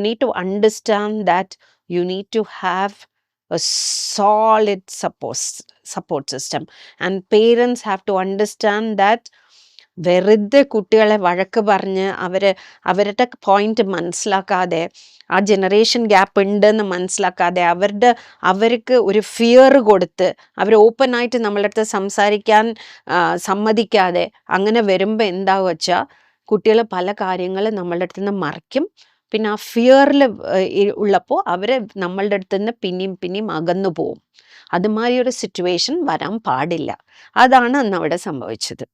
Speaker 1: need to understand that you need to have a solid support system, and parents have to understand that വെറുതെ കുട്ടികളെ വഴക്ക് പറഞ്ഞ് അവരുടെ point മനസ്സിലാക്കാതെ, ആ generation gap ഉണ്ടെന്ന് മനസ്സിലാക്കാതെ, അവർക്ക് ഒരു ഫിയർ കൊടുത്ത് അവർ ഓപ്പണായിട്ട് നമ്മളുടെ അടുത്ത് സംസാരിക്കാൻ സമ്മതിക്കാതെ അങ്ങനെ വരുമ്പോൾ എന്താവുക വെച്ചാൽ കുട്ടികൾ പല കാര്യങ്ങൾ നമ്മളുടെ അടുത്ത് നിന്ന് മറയ്ക്കും. പിന്നെ ആ ഫിയറിൽ ഉള്ളപ്പോൾ അവർ നമ്മളുടെ അടുത്ത് നിന്ന് പിന്നെയും അകന്നു പോവും. അതുമാതിരി ഒരു സിറ്റുവേഷൻ വരാൻ പാടില്ല. അതാണ് അന്ന് അവിടെ സംഭവിച്ചത്.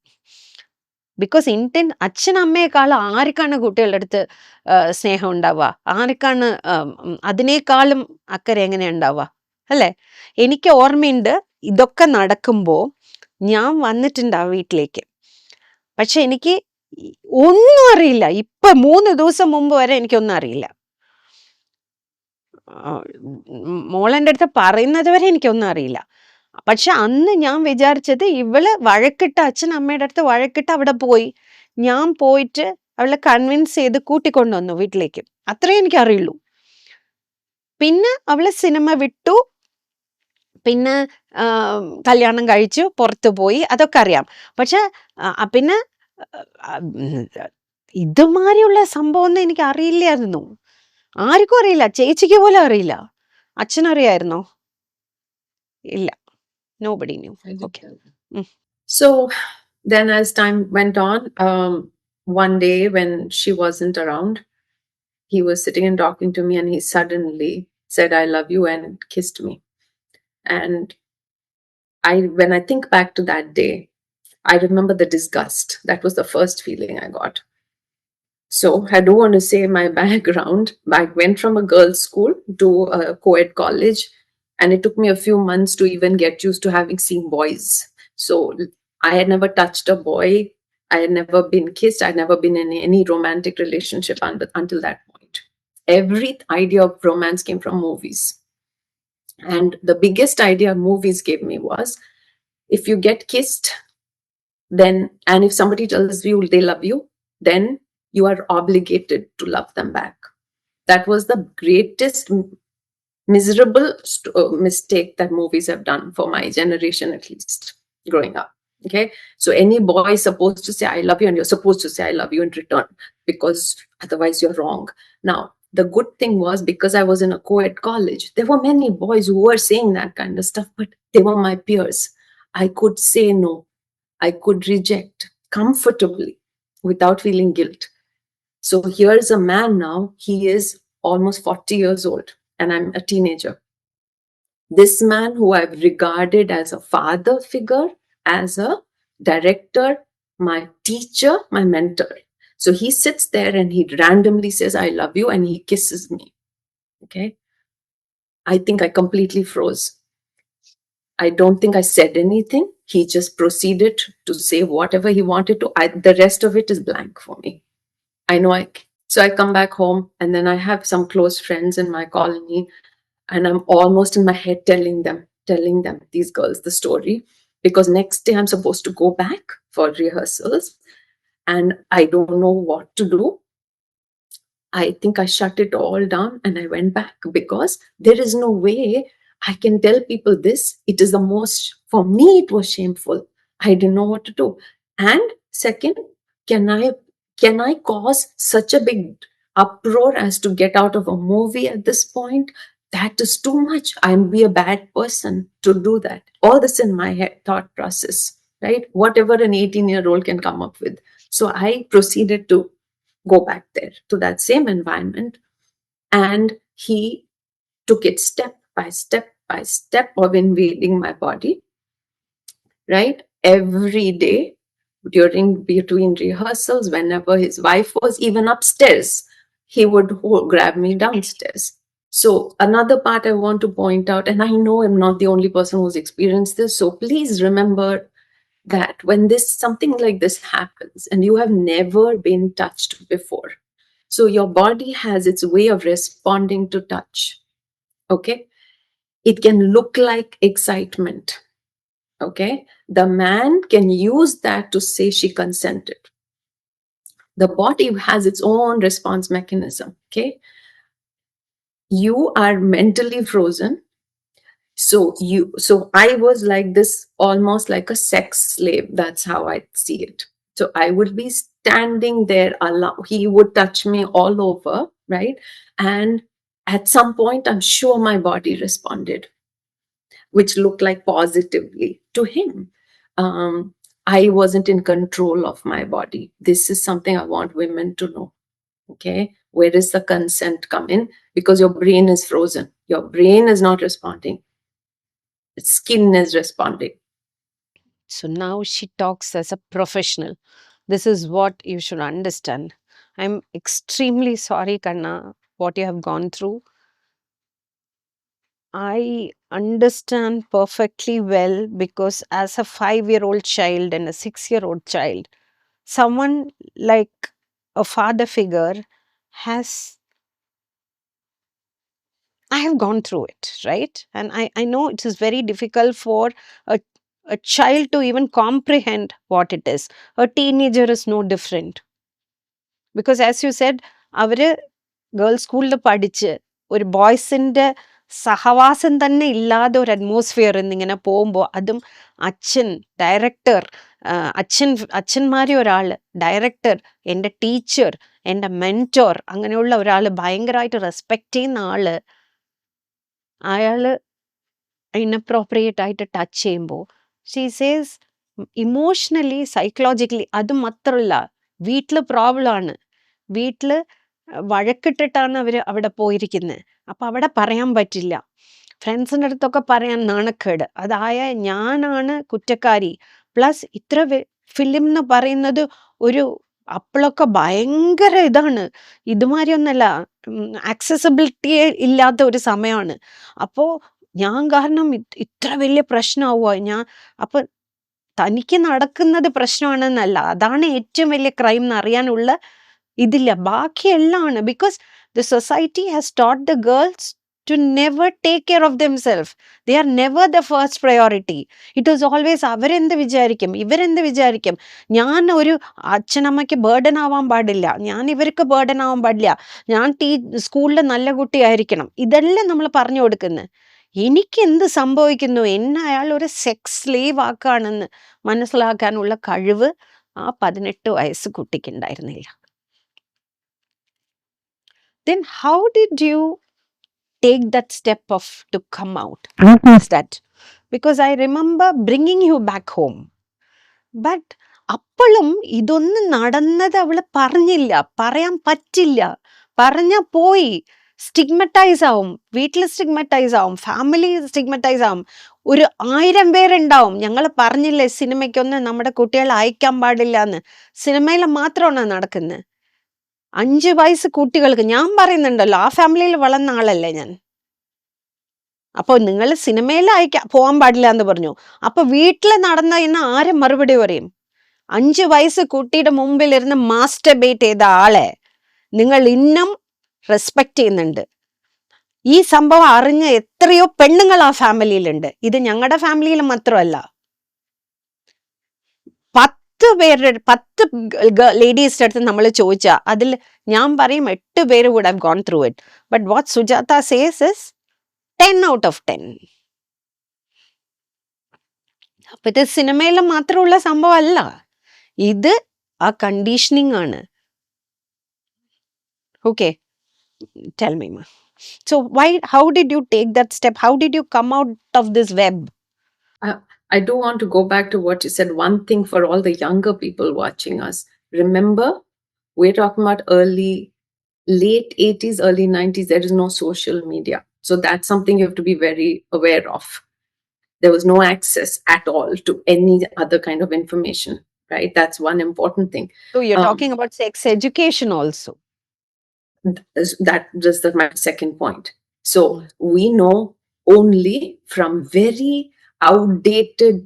Speaker 1: ബിക്കോസ് അച്ഛനമ്മയെക്കാളും ആർക്കാണ് കുട്ടികളുടെ അടുത്ത് സ്നേഹം ഉണ്ടാവുക? ആർക്കാണ് അതിനേക്കാളും അക്കരെ എങ്ങനെ ഉണ്ടാവുക അല്ലേ? എനിക്ക് ഓർമ്മയുണ്ട്, ഇതൊക്കെ നടക്കുമ്പോൾ ഞാൻ വന്നിട്ടുണ്ട് ആ വീട്ടിലേക്ക്. പക്ഷെ എനിക്ക് ഒന്നും അറിയില്ല. ഇപ്പൊ 3 ദിവസം മുമ്പ് വരെ എനിക്കൊന്നും അറിയില്ല. മോളെൻ്റെ അടുത്ത് പറയുന്നത് വരെ എനിക്കൊന്നും അറിയില്ല. പക്ഷെ അന്ന് ഞാൻ വിചാരിച്ചത് ഇവള് വഴക്കിട്ട്, അച്ഛനമ്മയുടെ അടുത്ത് വഴക്കിട്ട് അവിടെ പോയി. ഞാൻ പോയിട്ട് അവളെ കൺവിൻസ് ചെയ്ത് കൂട്ടിക്കൊണ്ടുവന്നു വീട്ടിലേക്ക്. അത്രേ എനിക്കറിയുള്ളൂ. പിന്നെ അവള് സിനിമ വിട്ടു, പിന്നെ കല്യാണം കഴിച്ചു, പുറത്തു പോയി, അതൊക്കെ അറിയാം. പക്ഷെ പിന്നെ ഇതുമാതിരിയുള്ള സംഭവം ഒന്നും എനിക്ക് അറിയില്ലായിരുന്നു. ആർക്കും അറിയില്ല. ചേച്ചിക്ക് പോലും അറിയില്ല. അച്ഛനറിയായിരുന്നോ? ഇല്ല. Nobody knew. Okay.
Speaker 2: So then as time went on, one day when she wasn't around, he was sitting and talking to me, and he suddenly said, "I love you," and kissed me. And when I think back to that day, I remember the disgust. That was the first feeling I got. So I do want to say my background. I went from a girls' school to a co-ed college, and it took me a few months to even get used to having seen boys. So I had never touched a boy. I had never been kissed. I had never been in any romantic relationship until that point. Every idea of romance came from movies. And the biggest idea movies gave me was, if you get kissed, then, and if somebody tells you they love you, then you are obligated to love them back. That was the greatest miserable mistake that movies have done for my generation, at least growing up. Okay, so any boy is supposed to say I love you, and you're supposed to say I love you in return, because otherwise you're wrong. Now the good thing was, because I was in a co-ed college, there were many boys who were saying that kind of stuff, but they were my peers. I could say no, I could reject comfortably without feeling guilt. So here's a man now, he is almost 40 years old, and I'm a teenager. This man, who I've regarded as a father figure, as a director, my teacher, my mentor. So he sits there and he randomly says, "I love you," and he kisses me. Okay. I think I completely froze. I don't think I said anything. He just proceeded to say whatever he wanted to. The rest of it is blank for me. I know so I come back home, and then I have some close friends in my colony, and I'm almost in my head telling them, these girls, the story, because next day I'm supposed to go back for rehearsals, and I don't know what to do. I think I shut it all down and I went back, because there is no way I can tell people this. It is the most, for me, it was shameful. I didn't know what to do. And second, can I cause such a big uproar as to get out of a movie at this point? That is too much. I'm be a bad person to do that. All this in my head, thought process, right? Whatever an 18-year-old can come up with. So I proceeded to go back there to that same environment, and he took it step by step by step of invading my body, right? Every day between rehearsals, whenever his wife was even upstairs, he would grab me downstairs. So another part I want to point out, and I know I'm not the only person who's experienced this, so please remember that when something like this happens and you have never been touched before, so your body has its way of responding to touch. Okay. It can look like excitement. Okay. The man can use that to say she consented. The body has its own response mechanism. Okay. You are mentally frozen. So I was like this, almost like a sex slave. That's how I see it. So I would be standing there, he would touch me all over, right? And at some point, I'm sure my body responded, which looked like positively to him. I wasn't in control of my body. This is something I want women to know. Okay. Where does the consent come in? Because your brain is frozen. Your brain is not responding. Its skin is responding.
Speaker 1: So now she talks as a professional. This is what you should understand. I'm extremely sorry, Kanna, what you have gone through. I understand perfectly well, because as a 5-year-old child and a 6-year-old child, someone like a father figure has, I have gone through it, right? And I know it is very difficult for a, a child to even comprehend what it is. A teenager is no different. Because as you said, അവര് girls സ്കൂളിൽ പഠിച്ച് ഒരു ബോയ്സിൻ്റെ സഹവാസം തന്നെ ഇല്ലാതെ ഒരു atmosphere ഇന്നിങ്ങനെ പോകുമ്പോൾ, അതും അച്ഛൻ ഡയറക്ടർ, അച്ഛന്മാരെ ഒരാൾ ഡയറക്ടർ, എൻ്റെ ടീച്ചർ, എൻ്റെ മെൻറ്റോർ, അങ്ങനെയുള്ള ഒരാൾ ഭയങ്കരമായിട്ട് റെസ്പെക്റ്റ് ചെയ്യുന്ന ആള്, അയാൾ ഇൻഅപ്രോപ്രിയേറ്റ് ആയിട്ട് ടച്ച് ചെയ്യുമ്പോൾ, ഷീ സേസ് ഇമോഷണലി സൈക്കോളജിക്കലി, അത് മാത്രമല്ല വീട്ടിൽ പ്രോബ്ലമാണ്, വീട്ടിൽ വഴക്കിട്ടിട്ടാണ് അവർ അവിടെ പോയിരിക്കുന്നത്. അപ്പം അവിടെ പറയാൻ പറ്റില്ല, ഫ്രണ്ട്സിൻ്റെ അടുത്തൊക്കെ പറയാൻ നാണക്കേട്, അതായ ഞാനാണ് കുറ്റക്കാരി. പ്ലസ് ഇത്ര ഫിലിം എന്ന് പറയുന്നത് ഒരു അപ്പോഴൊക്കെ ഭയങ്കര ഇതാണ്, ഇതുമാതിരി ഒന്നല്ല, ആക്സസിബിലിറ്റിയെ ഇല്ലാത്ത ഒരു സമയമാണ്. അപ്പോൾ ഞാൻ കാരണം ഇത്ര വലിയ പ്രശ്നമാവുക. അപ്പം തനിക്ക് നടക്കുന്നത് പ്രശ്നമാണെന്നല്ല, അതാണ് ഏറ്റവും വലിയ ക്രൈം എന്നറിയാനുള്ള ഇതില്ല, ബാക്കിയെല്ലാണ്. Because the society has taught the girls to never take care of themselves. They are never the first priority. It is always അവരെന്ത് വിചാരിക്കും, ഇവരെന്ത് വിചാരിക്കും, ഞാൻ ഒരു അച്ഛനമ്മയ്ക്ക് ബേർഡൻ ആവാൻ പാടില്ല, ഞാൻ ഇവർക്ക് ബേർഡൻ ആവാൻ പാടില്ല, ഞാൻ സ്കൂളിൽ നല്ല കുട്ടിയായിരിക്കണം, ഇതെല്ലാം നമ്മൾ പറഞ്ഞു കൊടുക്കുന്നത്. എനിക്ക് എന്ത് സംഭവിക്കുന്നു, എന്നെ അയാൾ ഒരു സെക്സ് സ്ലേവ് ആക്കുകയാണെന്ന് മനസ്സിലാക്കാനുള്ള കഴിവ് ആ 18 വയസ്സ് കുട്ടിക്കുണ്ടായിരുന്നില്ല. Then how did you take that step to come out? What was that? Because I remember bringing you back home. But അപ്പോഴും ഇതൊന്നും നടന്നത് അവൾ പറഞ്ഞില്ല, പറയാൻ പറ്റില്ല, പറഞ്ഞാൽ പോയി സ്റ്റിഗ്മറ്റൈസ് ആവും, വീട്ടിൽ സ്റ്റിഗ്മറ്റൈസ് ആവും, ഫാമിലി സ്റ്റിഗ്മറ്റൈസ് ആവും, 1000 പേരുണ്ടാവും ഞങ്ങൾ പറഞ്ഞില്ലേ സിനിമയ്ക്കൊന്നും നമ്മുടെ കുട്ടികളെ അയക്കാൻ പാടില്ല എന്ന്. സിനിമയിൽ മാത്രമാണ് നടക്കുന്നത്. 5 വയസ്സ് കുട്ടികൾക്ക്, ഞാൻ പറയുന്നുണ്ടല്ലോ, ആ ഫാമിലിയിൽ വളർന്ന ആളല്ലേ ഞാൻ. അപ്പോൾ നിങ്ങൾ സിനിമയിൽ പോകാൻ പാടില്ല എന്ന് പറഞ്ഞു. അപ്പൊ വീട്ടിൽ നടന്ന ഇന്ന് ആരും മറുപടി പറയും? 5 വയസ്സ് കുട്ടിയുടെ മുമ്പിൽ ഇരുന്ന് മാസ്റ്റർബേറ്റ് ചെയ്ത ആളെ നിങ്ങൾ ഇന്നും റെസ്പെക്ട് ചെയ്യുന്നുണ്ട്. ഈ സംഭവം അറിഞ്ഞ എത്രയോ പെണ്ണുങ്ങൾ ആ ഫാമിലിയിലുണ്ട്. ഇത് ഞങ്ങളുടെ ഫാമിലിയിൽ മാത്രമല്ല. 10 ലേഡീസിന്റെ അടുത്ത് നമ്മൾ ചോദിച്ചാൽ അതിൽ ഞാൻ പറയും 8 പേര് would have gone through it. But what Sujatha says is 10 out of 10. അപ്പൊ ഇത് സിനിമയിൽ മാത്രമുള്ള സംഭവം അല്ല, ഇത് ആ കണ്ടീഷനിങ് ആണ്. Okay, tell me ma. So how did you take that step? How did you come out of this web?
Speaker 2: I do want to go back to what you said. One thing for all the younger people watching us, remember, we're talking about late 80s, early 90s. There is no social media. So that's something you have to be very aware of. There was no access at all to any other kind of information, right? That's one important thing.
Speaker 1: So you're talking about sex education also.
Speaker 2: That's my second point. So we know only from very outdated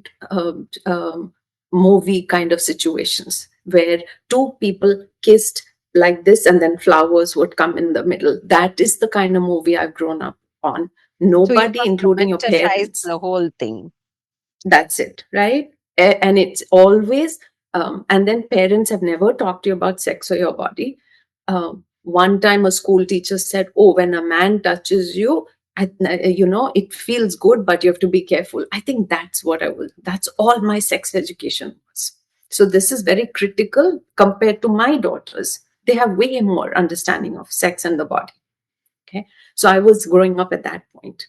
Speaker 2: movie kind of situations where 2 people kissed like this and then flowers would come in the middle. That is the kind of movie I've grown up on. Nobody,
Speaker 1: so
Speaker 2: including your parents,
Speaker 1: the whole thing.
Speaker 2: That's it, right? And it's always and then parents have never talked to you about sex or your body. One time a school teacher said, oh, when a man touches you, it feels good, but you have to be careful. I think that's all my sex education was. So this is very critical compared to my daughters. They have way more understanding of sex and the body. Okay. So I was growing up at that point.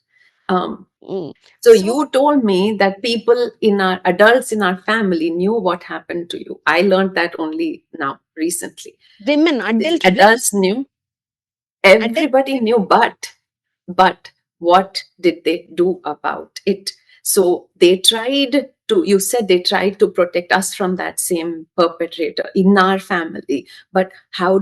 Speaker 2: So you told me that adults in our family knew what happened to you. I learned that only now, recently.
Speaker 1: Women,
Speaker 2: adults knew. Everybody knew, but what did they do about it? So they you said they tried to protect us from that same perpetrator in our family. But how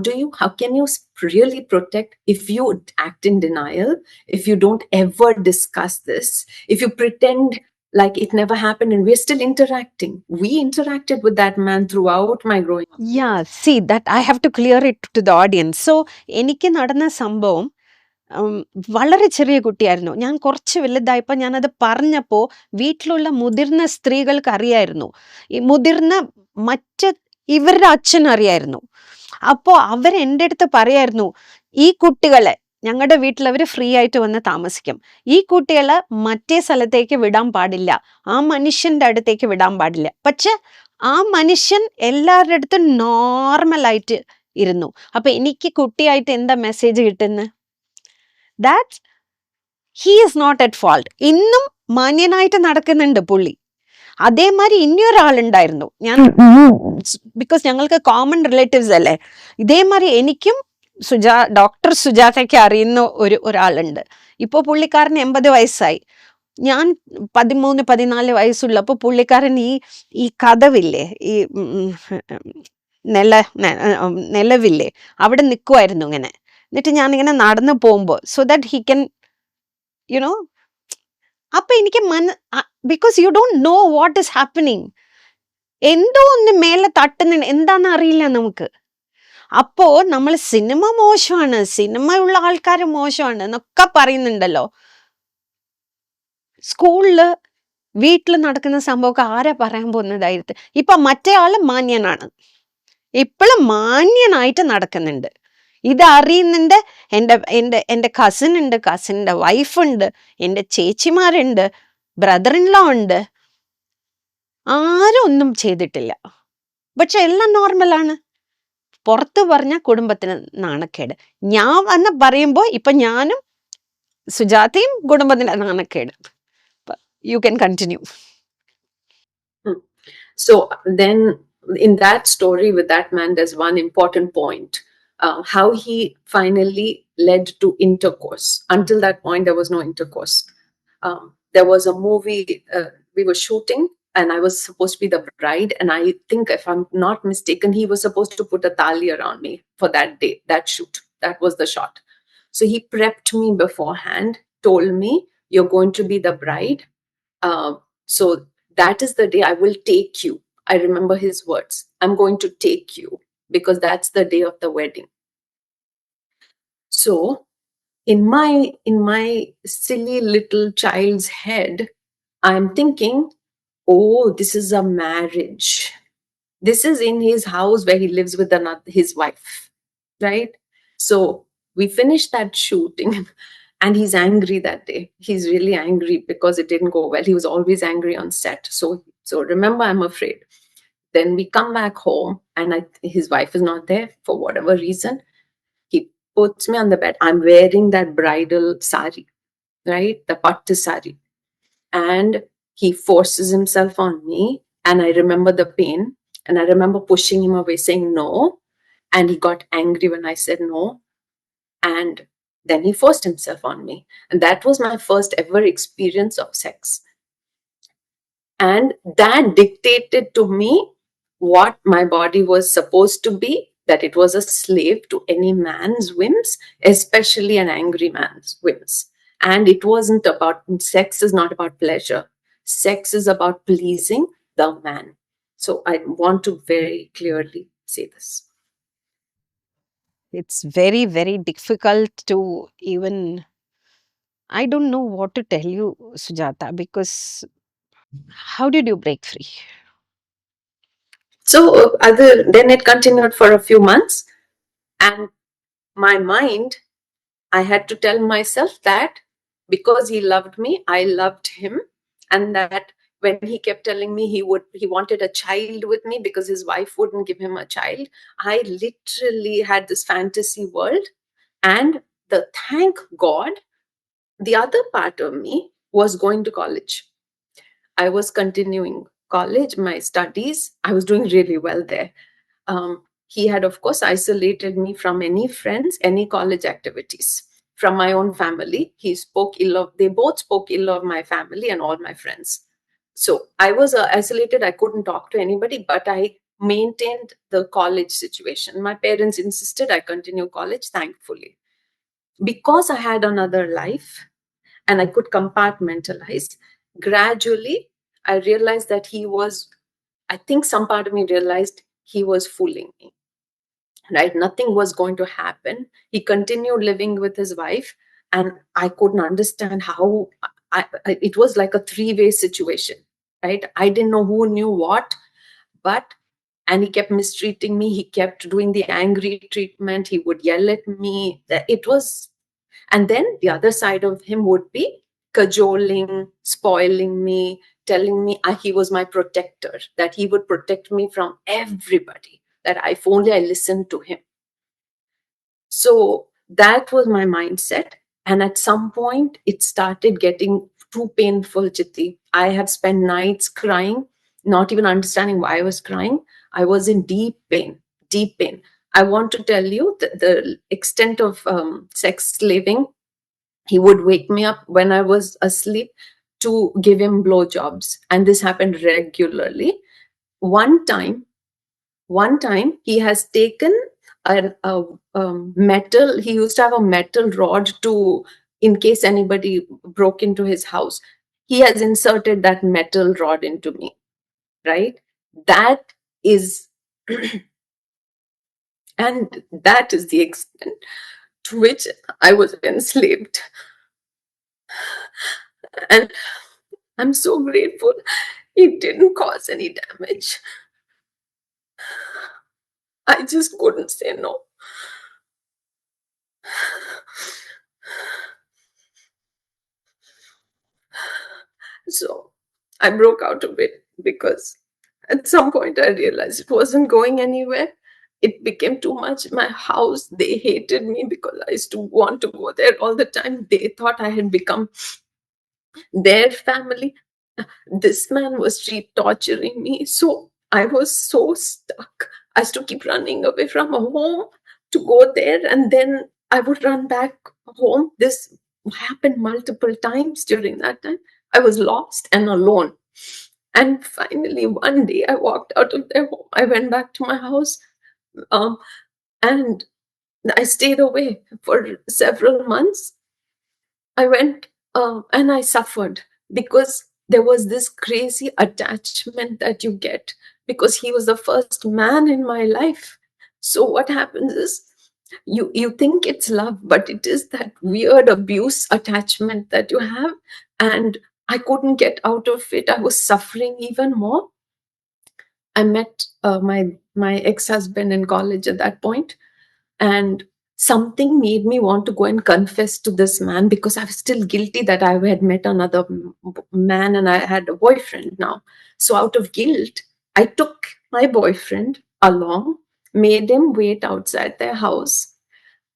Speaker 2: can you really protect if you act in denial, if you don't ever discuss this, if you pretend like it never happened and we're still interacting? We interacted with that man throughout my growing up.
Speaker 1: Yeah, see, that I have to clear it to the audience. So എനിക്ക് നടന്ന സംഭവം വളരെ ചെറിയ കുട്ടിയായിരുന്നു. ഞാൻ കുറച്ച് വലുതായപ്പോൾ ഞാനത് പറഞ്ഞപ്പോൾ വീട്ടിലുള്ള മുതിർന്ന സ്ത്രീകൾക്ക് അറിയായിരുന്നു, ഈ മുതിർന്ന ഇവരുടെ അച്ഛൻ അറിയായിരുന്നു. അപ്പോൾ അവരെൻ്റെ അടുത്ത് പറയായിരുന്നു, ഈ കുട്ടികളെ ഞങ്ങളുടെ വീട്ടിൽ അവർ ഫ്രീ ആയിട്ട് വന്ന് താമസിക്കും, ഈ കുട്ടികളെ മറ്റേ സ്ഥലത്തേക്ക് വിടാൻ പാടില്ല, ആ മനുഷ്യന്റെ അടുത്തേക്ക് വിടാൻ പാടില്ല. പക്ഷെ ആ മനുഷ്യൻ എല്ലാവരുടെ അടുത്തും നോർമലായിട്ട് ഇരുന്നു. അപ്പൊ എനിക്ക് കുട്ടിയായിട്ട് എന്താ മെസ്സേജ് കിട്ടുന്നത്? That he is not at fault. ഇന്നും മാന്യനായിട്ട് നടക്കുന്നുണ്ട് പുള്ളി. അതേമാതിരി ഇനിയൊരാളുണ്ടായിരുന്നു, ഞാൻ ബിക്കോസ് ഞങ്ങൾക്ക് കോമൺ റിലേറ്റീവ്സ് അല്ലേ, ഇതേമാതിരി എനിക്കും ഡോക്ടർ സുജാതയ്ക്ക് അറിയുന്ന ഒരാളുണ്ട്. ഇപ്പോൾ പുള്ളിക്കാരന് 80 വയസ്സായി. ഞാൻ 13-14 വയസ്സുള്ളപ്പോൾ പുള്ളിക്കാരൻ ഈ കഥവില്ലേ, ഈ നിലവില്ലേ, അവിടെ നിൽക്കുമായിരുന്നു ഇങ്ങനെ. എന്നിട്ട് ഞാനിങ്ങനെ നടന്നു പോകുമ്പോൾ സോ ദാറ്റ് ഹി ക്യാൻ അപ്പൊ എനിക്ക് because you don't know what is happening. എന്തോ ഒന്ന് മേലെ തട്ടുന്നുണ്ട്, എന്താണെന്ന് അറിയില്ല നമുക്ക്. അപ്പോ നമ്മൾ സിനിമ മോശമാണ്, സിനിമയുള്ള ആൾക്കാർ മോശമാണ് എന്നൊക്കെ പറയുന്നുണ്ടല്ലോ. സ്കൂളില് വീട്ടിൽ നടക്കുന്ന സംഭവമൊക്കെ ആരാ പറയാൻ പോകുന്നതായിട്ട്? ഇപ്പൊ മറ്റേ ആള് മാന്യനാണ്, ഇപ്പോഴും മാന്യനായിട്ട് നടക്കുന്നുണ്ട്. ഇത് അറിയുന്നുണ്ട്. എൻ്റെ കസിൻ ഉണ്ട്, കസിൻ്റെ വൈഫുണ്ട്, എൻ്റെ ചേച്ചിമാരുണ്ട്, ബ്രദർ ഇൻ ലോ ഉണ്ട്. ആരും ഒന്നും ചെയ്തിട്ടില്ല, പക്ഷെ എല്ലാം നോർമലാണ്. പുറത്ത് പറഞ്ഞ കുടുംബത്തിന് നാണക്കേട്. ഞാൻ വന്ന് പറയുമ്പോൾ ഇപ്പൊ ഞാനും സുജാതയും കുടുംബത്തിന് നാണക്കേട്. You can continue.
Speaker 2: So then in that story with that man, there's one important point. How he finally led to intercourse. Until that point, there was no intercourse. There was a movie we were shooting, and I was supposed to be the bride. And I think, if I'm not mistaken, he was supposed to put a thali around me for that day, that shoot. That was the shot. So he prepped me beforehand, told me you're going to be the bride. So that is the day I will take you. I remember his words. I'm going to take you because that's the day of the wedding. So in my silly little child's head, I'm thinking, oh, this is a marriage. This is in his house where he lives with his wife, right? So we finished that shooting and he's angry that day. He's really angry because it didn't go well. He was always angry on set. So remember, I'm afraid. Then we come back home and his wife is not there for whatever reason. He puts me on the bed. I'm wearing that bridal sari, right? The pattu sari. And he forces himself on me. And I remember the pain. And I remember pushing him away, saying no. And he got angry when I said no. And then he forced himself on me. And that was my first ever experience of sex. And that dictated to me what my body was supposed to be, that it was a slave to any man's whims, especially an angry man's whims. And it wasn't about, sex is not about pleasure. Sex is about pleasing the man. So I want to very clearly say this.
Speaker 1: It's very, very difficult to even, I don't know what to tell you, Sujata, because how did you break free?
Speaker 2: So then it continued for a few months, and my mind, I had to tell myself that because he loved me, I loved him, and that when he kept telling me he wanted a child with me because his wife wouldn't give him a child, I literally had this fantasy world. And thank God, the other part of me was going to college. I was continuing college, my studies. I was doing really well there. He had, of course, isolated me from any friends, any college activities, from my own family. They both spoke ill of my family and all my friends. So I was isolated. I couldn't talk to anybody, but I maintained the college situation. My parents insisted I continue college, thankfully. Because I had another life and I could compartmentalize, gradually I realized that I think some part of me realized he was fooling me, right? Nothing was going to happen. He continued living with his wife, and I couldn't understand how. It was like a three-way situation, right? I didn't know who knew what, but and he kept mistreating me. He kept doing the angry treatment. He would yell at me. It was, and then the other side of him would be cajoling, spoiling me, telling me he was my protector, that he would protect me from everybody, that if only I listened to him. So that was my mindset. And at some point, it started getting too painful, Chitti. I have spent nights crying, not even understanding why I was crying. I was in deep pain, deep pain. I want to tell you the extent of sex slaving. He would wake me up when I was asleep to give him blowjobs. And this happened regularly. One time, he has taken a metal, he used to have a metal rod to, in case anybody broke into his house, he has inserted that metal rod into me, right? That is, and that is the extent to which I was enslaved. And I'm so grateful it didn't cause any damage. I just couldn't say no. So I broke out of it because at some point I realized it wasn't going anywhere. It became too much. My house, they hated me because I used to want to go there all the time. They thought I had become their family. This man was cheap torturing me. So I was so stuck. I used to keep running away from home to go there, and then I would run back home. This happened multiple times during that time. I was lost and alone. And finally, one day I walked out of their home. I went back to my house, um, and I stayed away for several months. I went And I suffered because there was this crazy attachment that you get because he was the first man in my life. So what happens is you think it's love, but it is that weird abuse attachment that you have, and I couldn't get out of it. I was suffering even more. I met my ex-husband in college at that point, and something made me want to go and confess to this man because I was still guilty that I had met another man and I had a boyfriend now. So out of guilt, I took my boyfriend along, made him wait outside their house.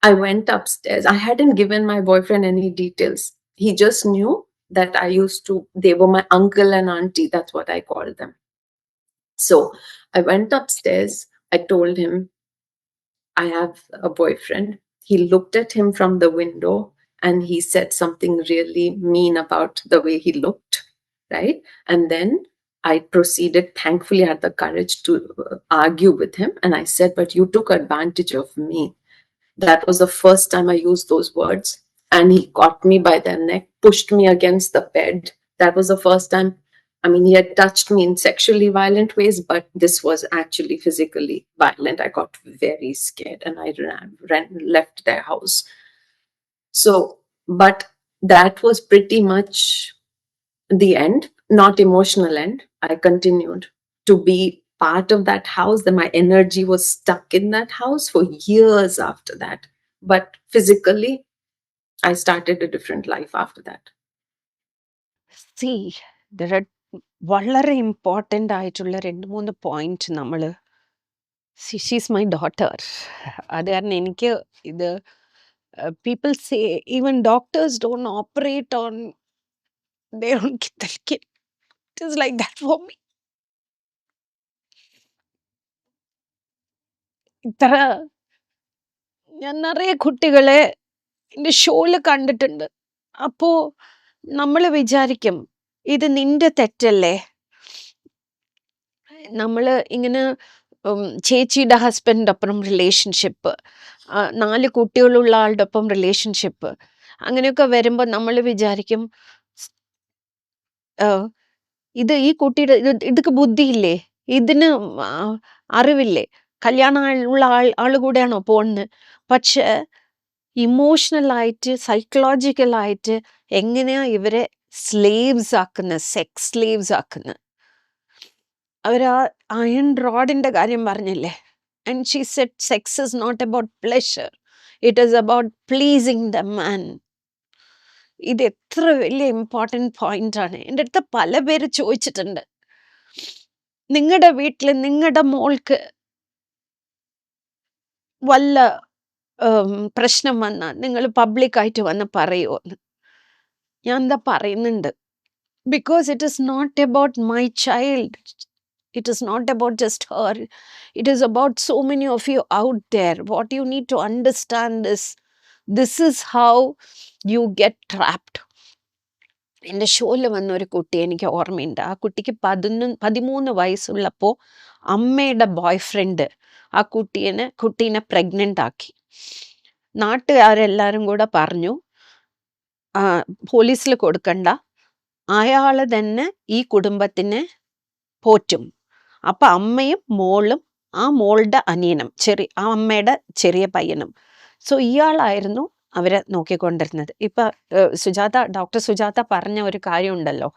Speaker 2: I went upstairs. I hadn't given my boyfriend any details. He just knew that they were my uncle and auntie. That's what I called them. So I went upstairs. I told him, I have a boyfriend. He looked at him from the window and he said something really mean about the way he looked, right? And then I proceeded, thankfully, I had the courage to argue with him. And I said, but you took advantage of me. That was the first time I used those words. And he caught me by the neck, pushed me against the bed. That was the first time. I mean, he had touched me in sexually violent ways, but this was actually physically violent. I got very scared and I left their house. So, but that was pretty much the end, not emotional end. I continued to be part of that house. Then my energy was stuck in that house for years after that. But physically, I started a different life after that.
Speaker 1: C there are വളരെ important ആയിട്ടുള്ള 2-3 point നമ്മൾ she's my daughter. അത് കാരണം എനിക്ക് ഇത് people say even doctors don't operate on their own kid. It is like that for me. ഇത്ര ഞാൻ നിറയെ കുട്ടികളെ എൻ്റെ ഷോയിൽ കണ്ടിട്ടുണ്ട്. അപ്പോൾ നമ്മൾ വിചാരിക്കും ഇത് നിന്റെ തെറ്റല്ലേ. നമ്മൾ ഇങ്ങനെ ചേച്ചിയുടെ ഹസ്ബൻഡിൻ്റെ ഒപ്പം റിലേഷൻഷിപ്പ്, 4 കുട്ടികളുള്ള ആളുടെ ഒപ്പം റിലേഷൻഷിപ്പ്, അങ്ങനെയൊക്കെ വരുമ്പോൾ നമ്മൾ വിചാരിക്കും ഇത് ഈ കുട്ടിയുടെ ഇതൊക്കെ ബുദ്ധിയില്ലേ, ഇതിന് അറിവില്ലേ, കല്യാണം ഉള്ള ആൾ കൂടെയാണോ പോകുന്നത്. പക്ഷെ ഇമോഷണലായിട്ട് സൈക്കോളജിക്കലായിട്ട് എങ്ങനെയാ ഇവരെ സ്ലേവ്സ് ആക്കുന്നത്, സെക്സ് സ്ലേവ്സ് ആക്കുന്നത്. അവർ ആ അയൺ റോഡിൻ്റെ കാര്യം പറഞ്ഞില്ലേ, and she said sex is not about pleasure, it is about pleasing the man. ഇത് എത്ര വലിയ ഇമ്പോർട്ടൻറ്റ് പോയിന്റാണ്. എൻ്റെ അടുത്ത് പല പേര് ചോദിച്ചിട്ടുണ്ട്, നിങ്ങളുടെ വീട്ടിൽ നിങ്ങളുടെ മോൾക്ക് വല്ല പ്രശ്നം വന്നാൽ നിങ്ങൾ പബ്ലിക്കായിട്ട് വന്ന് പറയുമോ എന്ന്. ഞാൻ എന്താ പറയുന്നുണ്ട്, because it is not about my child, it is not about just her, it is about so many of you out there. What you need to understand is this is how you get trapped. എൻ്റെ ഷോയിൽ വന്ന ഒരു കുട്ടി എനിക്ക് ഓർമ്മയുണ്ട്. ആ കുട്ടിക്ക് 13 വയസ്സുള്ളപ്പോൾ അമ്മയുടെ ബോയ്ഫ്രണ്ട് ആ കുട്ടീനെ പ്രഗ്നൻ്റ് ആക്കി. നാട്ടുകാരെല്ലാവരും കൂടെ പറഞ്ഞു പോലീസിൽ കൊടുക്കണ്ട, അയാൾ തന്നെ ഈ കുടുംബത്തിനെ പോറ്റും. അപ്പം അമ്മയും മോളും ആ മോളുടെ അനിയനും ആ അമ്മയുടെ ചെറിയ പയ്യനും. സോ ഇയാളായിരുന്നു അവരെ നോക്കിക്കൊണ്ടിരുന്നത്. ഇപ്പം ഡോക്ടർ സുജാത പറഞ്ഞ ഒരു കാര്യമുണ്ടല്ലോ,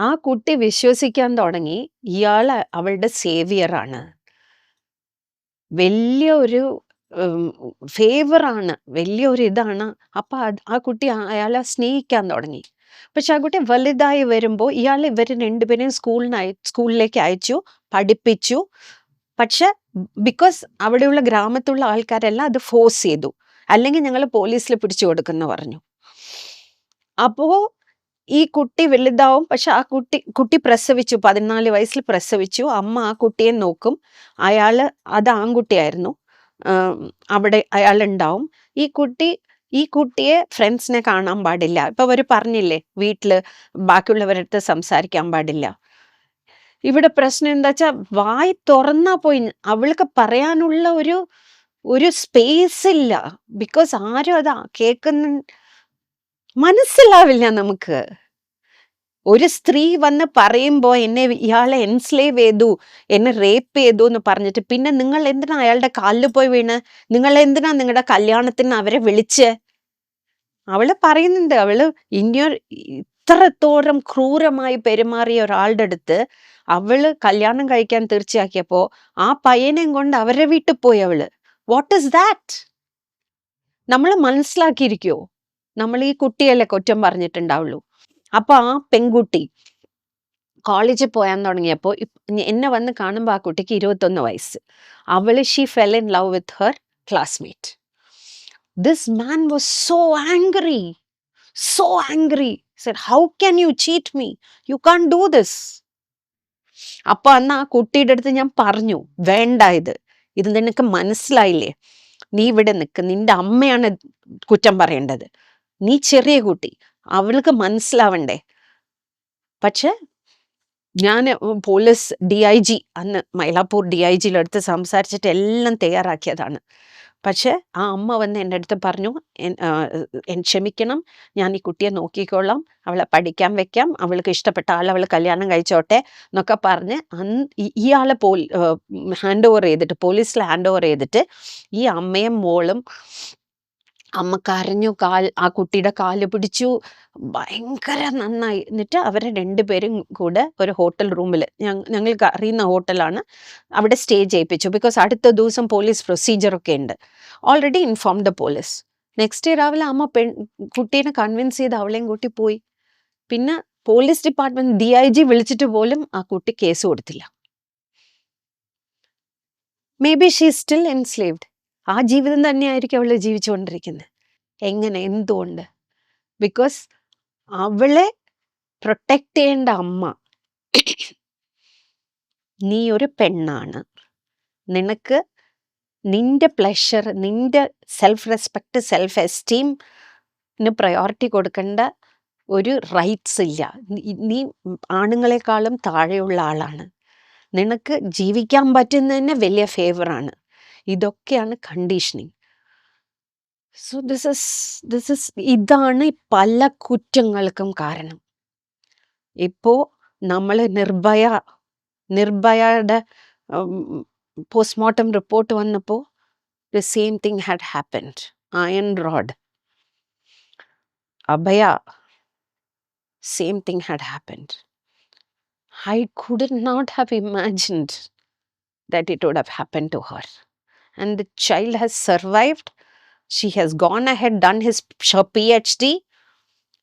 Speaker 1: ആ കുട്ടി വിശ്വസിക്കാൻ തുടങ്ങി ഇയാൾ അവളുടെ സേവിയറാണ്, വലിയ ഒരു ഫേവറാണ്, വലിയൊരു ഇതാണ്. അപ്പം ആ കുട്ടി അയാളെ സ്നേഹിക്കാൻ തുടങ്ങി. പക്ഷെ ആ കുട്ടി വലുതായി വരുമ്പോൾ ഇവർ രണ്ടുപേരെയും സ്കൂളിലേക്ക് അയച്ചു, പഠിപ്പിച്ചു. പക്ഷെ ബിക്കോസ് അവിടെയുള്ള ഗ്രാമത്തിലുള്ള ആൾക്കാരെല്ലാം അത് ഫോഴ്സ് ചെയ്തു, അല്ലെങ്കിൽ ഞങ്ങൾ പോലീസിൽ പിടിച്ചു കൊടുക്കുന്ന പറഞ്ഞു. അപ്പോൾ ഈ കുട്ടി വലുതാവും. പക്ഷെ ആ കുട്ടി പ്രസവിച്ചു, 14 വയസ്സിൽ പ്രസവിച്ചു. അമ്മ ആ കുട്ടിയെ നോക്കും. അത് ആൺകുട്ടിയായിരുന്നു. അവിടെ അയാളുണ്ടാവും. ഈ കുട്ടിയെ ഫ്രണ്ട്സിനെ കാണാൻ പാടില്ല. ഇപ്പൊ അവർ പറഞ്ഞില്ലേ, വീട്ടില് ബാക്കിയുള്ളവരടുത്ത് സംസാരിക്കാൻ പാടില്ല. ഇവിടെ പ്രശ്നം എന്താ വെച്ചാൽ വായി തുറന്നാ പോയി അവൾക്ക് പറയാനുള്ള ഒരു സ്പേസ് ഇല്ല. ബിക്കോസ് ആരും അതാ കേൾക്കുന്ന മനസ്സിലാവില്ല നമുക്ക്. ഒരു സ്ത്രീ വന്ന് പറയുമ്പോൾ എന്നെ ഇയാളെ എൻസ്ലേവ് ചെയ്തു, എന്നെ റേപ്പ് ചെയ്തു എന്ന് പറഞ്ഞിട്ട് പിന്നെ നിങ്ങൾ എന്തിനാ അയാളുടെ കാലിൽ പോയി വീണ്? നിങ്ങൾ എന്തിനാ നിങ്ങളുടെ കല്യാണത്തിന് അവരെ വിളിച്ച്? അവള് പറയുന്നുണ്ട്, അവള് ഇത്രത്തോളം ക്രൂരമായി പെരുമാറിയ ഒരാളുടെ അടുത്ത് അവള് കല്യാണം കഴിക്കാൻ തീർച്ചയാക്കിയപ്പോ ആ പയ്യനെയും കൊണ്ട് അവരെ വീട്ടിൽ പോയി അവള്. What is that? നമ്മൾ മനസ്സിലാക്കിയിരിക്കോ? നമ്മൾ ഈ കുട്ടിയല്ലേ കുറ്റം പറഞ്ഞിട്ടുണ്ടാവുള്ളൂ. അപ്പൊ ആ പെൺകുട്ടി കോളേജിൽ പോയാൻ തുടങ്ങിയപ്പോൾ എന്നെ വന്ന് കാണുമ്പോൾ ആ കുട്ടിക്ക് 21 വയസ്സ്. അവള് she fell in love with her classmate. This man was so angry, so angry. Said, how can you cheat me? You can't do this. അപ്പൊ അന്ന് ആ കുട്ടിയുടെ അടുത്ത് ഞാൻ പറഞ്ഞു, വേണ്ട, ഇത് നിനക്ക് മനസ്സിലായില്ലേ? നീ ഇവിടെ നിൽക്ക്, നിന്റെ അമ്മയാണ് കുറ്റം പറയേണ്ടത്. നീ ചെറിയ കുട്ടി, അവൾക്ക് മനസ്സിലാവണ്ടേ? പക്ഷെ ഞാൻ പോലീസ് DIG, അന്ന് മൈലാപ്പൂർ DIGയുടെ അടുത്ത് സംസാരിച്ചിട്ട് എല്ലാം തയ്യാറാക്കിയതാണ്. പക്ഷെ ആ അമ്മ വന്ന് എൻ്റെ അടുത്ത് പറഞ്ഞു, ക്ഷമിക്കണം, ഞാൻ ഈ കുട്ടിയെ നോക്കിക്കോളാം, അവളെ പഠിക്കാൻ വെക്കാം, അവൾക്ക് ഇഷ്ടപ്പെട്ട ആൾ അവൾ കല്യാണം കഴിച്ചോട്ടെ എന്നൊക്കെ പറഞ്ഞ് ഇയാളെ ഹാൻഡ് ഓവർ ചെയ്തിട്ട്, പോലീസിൽ ഹാൻഡ് ഓവർ ചെയ്തിട്ട് ഈ അമ്മയും മോളും, അമ്മ കരഞ്ഞു, ആ കുട്ടിയുടെ കാല് പിടിച്ചു, ഭയങ്കര നന്നായി. എന്നിട്ട് അവരെ രണ്ടുപേരും കൂടെ ഒരു ഹോട്ടൽ റൂമിൽ, ഞങ്ങൾക്ക് അറിയുന്ന ഹോട്ടലാണ്, അവിടെ സ്റ്റേ ചെയ്യിപ്പിച്ചു. ബിക്കോസ് അടുത്ത ദിവസം പോലീസ് പ്രൊസീജിയറൊക്കെ ഉണ്ട്. Already inform the police. Next day രാവിലെ അമ്മ കുട്ടീനെ കൺവിൻസ് ചെയ്ത് അവളെയും കൂട്ടി പോയി. പിന്നെ പോലീസ് ഡിപ്പാർട്ട്മെന്റ് DIG വിളിച്ചിട്ട് പോലും ആ കുട്ടി കേസ് കൊടുത്തില്ല. May be she still enslaved. ആ ജീവിതം തന്നെയായിരിക്കും അവൾ ജീവിച്ചുകൊണ്ടിരിക്കുന്നത്. എങ്ങനെ? എന്തുകൊണ്ട്? ബിക്കോസ് അവളെ പ്രൊട്ടക്ട് ചെയ്യേണ്ട അമ്മ, നീ ഒരു പെണ്ണാണ്, നിനക്ക് നിന്റെ പ്ലഷർ, നിന്റെ സെൽഫ് റെസ്പെക്ട്, സെൽഫ് എസ്റ്റീമിന് പ്രയോറിറ്റി കൊടുക്കേണ്ട ഒരു റൈറ്റ്സ് ഇല്ല. നീ ആണുങ്ങളെക്കാളും താഴെയുള്ള ആളാണ്, നിനക്ക് ജീവിക്കാൻ പറ്റുന്നതന്നെ വലിയ ഫേവറാണ്. ഇതൊക്കെയാണ് കണ്ടീഷനിങ്. സോ ദിസ് ഇസ് ഇതാണ് പല കുറ്റങ്ങൾക്കും കാരണം. ഇപ്പോ നമ്മൾ നിർഭയയുടെ പോസ്റ്റ്മോർട്ടം റിപ്പോർട്ട് വന്നപ്പോൾ the same thing had happened. Iron rod. Abhaya, same thing had happened. I could not have imagined that it would have happened to her. And the child has survived. She has gone ahead, done her PhD.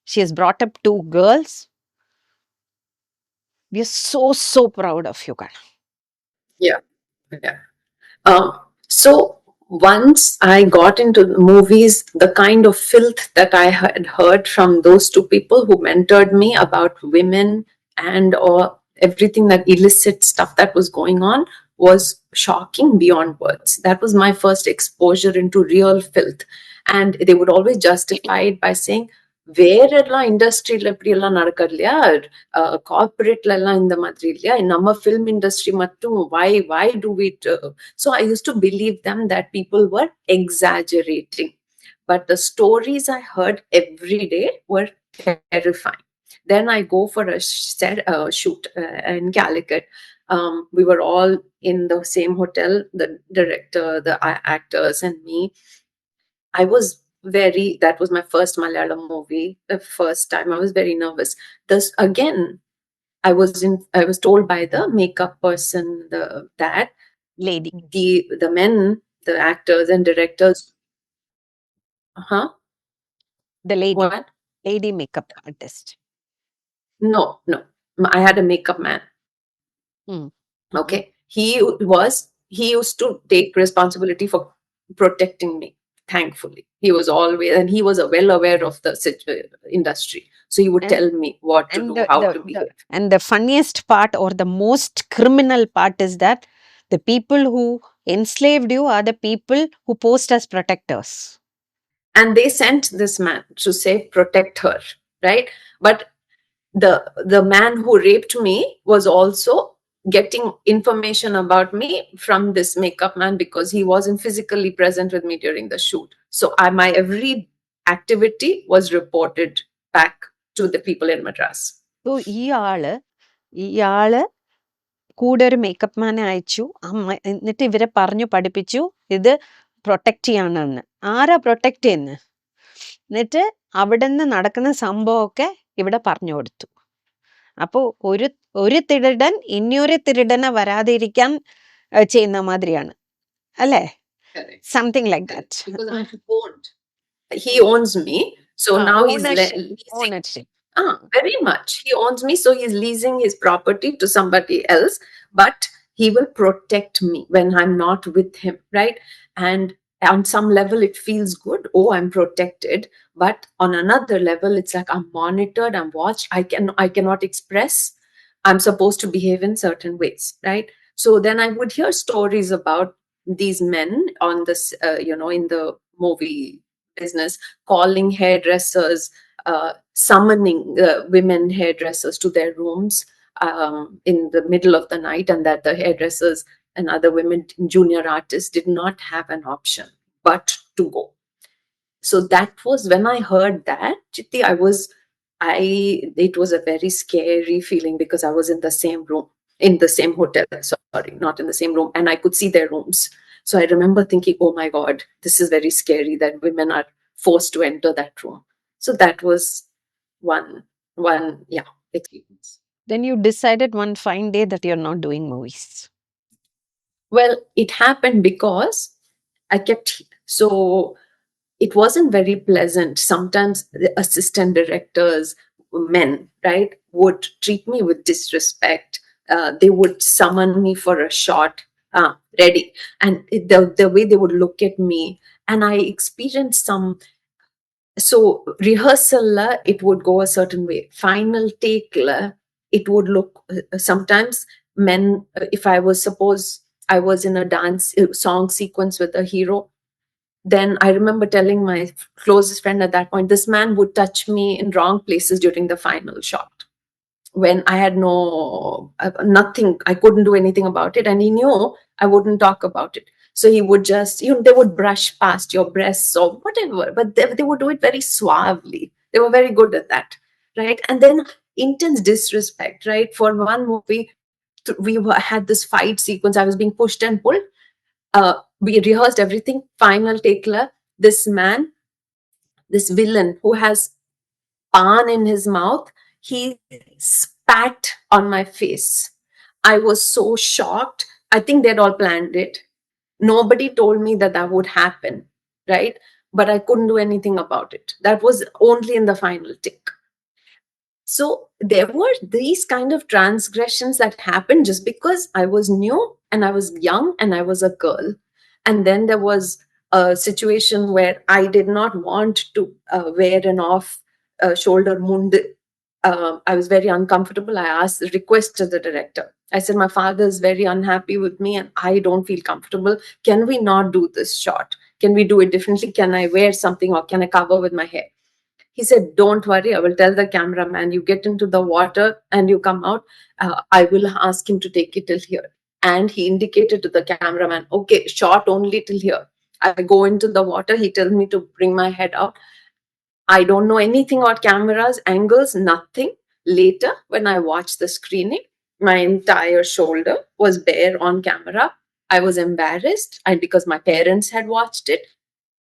Speaker 1: She has brought up 2 girls. We are so proud of you, Kana.
Speaker 2: Yeah. Yeah. So once I got into the movies, the kind of filth that I had heard from those 2 people who mentored me about women and or everything, that illicit stuff that was going on, was shocking beyond words. That was my first exposure into real filth. And they would always justify it by saying, வேறெல்லாம் இண்டஸ்ட்ரியில இப்படி எல்லாம் நடக்கிறது இல்லையா, கார்பரேட்ல எல்லாம் இந்த மாதிரி இல்லையா, நம்ம ஃபில்ம் இண்டஸ்ட்ரி மட்டும் why do we so I used to believe them that people were exaggerating, but the stories I heard every day were terrifying. Then I go for a shoot in Calicut. We were all in the same hotel, the director, the actors, and me. That was my first Malayalam movie. The first time I was very nervous. This again, I was told by the makeup person, that
Speaker 1: Lady.
Speaker 2: the men, the actors and directors,
Speaker 1: The lady.
Speaker 2: what?
Speaker 1: Lady makeup artist.
Speaker 2: No, I had a makeup man. Okay. He used to take responsibility for protecting me. Thankfully, he was always, and he was well aware of the industry, so he would tell me what to do, how to behave.
Speaker 1: And the funniest part, or the most criminal part, is that the people who enslaved you are the people who posed as protectors.
Speaker 2: And they sent this man to say, protect her, right? But the man who raped me was also getting information about me from this makeup man, because he wasn't physically present with me during the shoot. So my every activity was reported back to the people in Madras.
Speaker 1: So ഇയാള് കൂടെ ഒരു makeup മാനെ അയച്ചു. എന്നിട്ട് ഇവരെ പറഞ്ഞു പഠിപ്പിച്ചു ഇത് protect ചെയ്യാണെന്ന്. ആരാ പ്രൊട്ടക്ട് ചെയ്യുന്നത്? എന്നിട്ട് അവിടെ നിന്ന് നടക്കുന്ന സംഭവമൊക്കെ ഇവിടെ പറഞ്ഞു കൊടുത്തു. അപ്പോൾ ഒരു തിരുടൻ ഇനിയൊരു തിരുടനെ വരാതിരിക്കാൻ ചെയ്യുന്ന മാതിരിയാണ് അല്ലേ?
Speaker 2: Correct.
Speaker 1: Something like that.
Speaker 2: Because I'm owned. He owns me. So now he's leasing.
Speaker 1: Ownership.
Speaker 2: Very much. He owns me. So he's leasing his property to somebody else. But he will protect me when I'm not with him. Right. And on some level, it feels good. Oh, I'm protected. But on another level, it's like I'm monitored, I'm watched. I cannot express. I'm supposed to behave in certain ways. Right. So then I would hear stories about these men on this, in the movie business, calling hairdressers, summoning women hairdressers to their rooms in the middle of the night, and that the hairdressers and other women, junior artists, did not have an option but to go. So that was when I heard that, Chitti, it was a very scary feeling, because I was in the same room, in the same hotel, sorry, not in the same room, and I could see their rooms. So I remember thinking, oh my God, this is very scary that women are forced to enter that room. So that was one experience.
Speaker 1: Then you decided one fine day that you're not doing movies.
Speaker 2: Well, it happened because so it wasn't very pleasant. Sometimes the assistant directors, men, right, would treat me with disrespect. They would summon me for a shot, ready. And the way they would look at me, and I experienced some. So rehearsal, it would go a certain way. Final take, it would look sometimes men. If I was in a dance song sequence with a hero, then I remember telling my closest friend at that point, this man would touch me in wrong places during the final shot, when I had nothing, I couldn't do anything about it, and he knew I wouldn't talk about it. So he would just, they would brush past your breasts or whatever, but they would do it very suavely. They were very good at that, right? And then intense disrespect, right? For one movie, had this fight sequence. I was being pushed and pulled. We rehearsed everything. Final take, this man, this villain who has pan in his mouth, he spat on my face. I was so shocked. I think they'd all planned it. Nobody told me that that would happen, right? But I couldn't do anything about it. That was only in the final take. So there were these kind of transgressions that happened just because I was new and I was young and I was a girl. And then there was a situation where I did not want to wear an off shoulder mund. I was very uncomfortable. I requested the director. I said, my father is very unhappy with me and I don't feel comfortable. Can we not do this shot? Can we do it differently? Can I wear something or can I cover with my hair? He said, don't worry, I will tell the cameraman, you get into the water and you come out. I will ask him to take it till here. And he indicated to the cameraman, okay, shot only till here. I go into the water. He tells me to bring my head out. I don't know anything about cameras, angles, nothing. Later, when I watched the screening, my entire shoulder was bare on camera. I was embarrassed, and because my parents had watched it,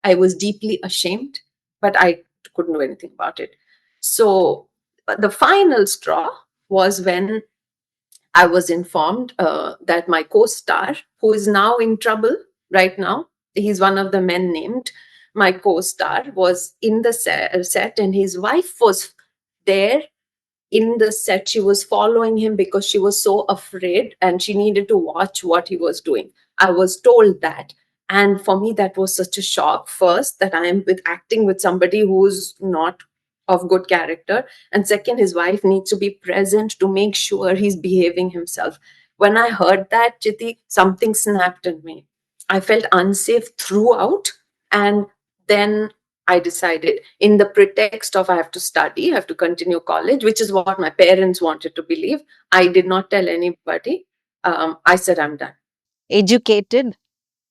Speaker 2: I was deeply ashamed, but I couldn't do anything about it. So the final straw was when I was informed that my co-star, who is now in trouble right now, he's one of the men named, my co-star was in the set and his wife was there in the set. She was following him because she was so afraid and she needed to watch what he was doing. I was told that. And for me, that was such a shock. First, that I am acting with somebody who's not of good character. And second, his wife needs to be present to make sure he's behaving himself. When I heard that, Chiti, something snapped in me. I felt unsafe throughout. And then I decided, in the pretext of I have to study, I have to continue college, which is what my parents wanted to believe. I did not tell anybody. I said, I'm done.
Speaker 1: Educated,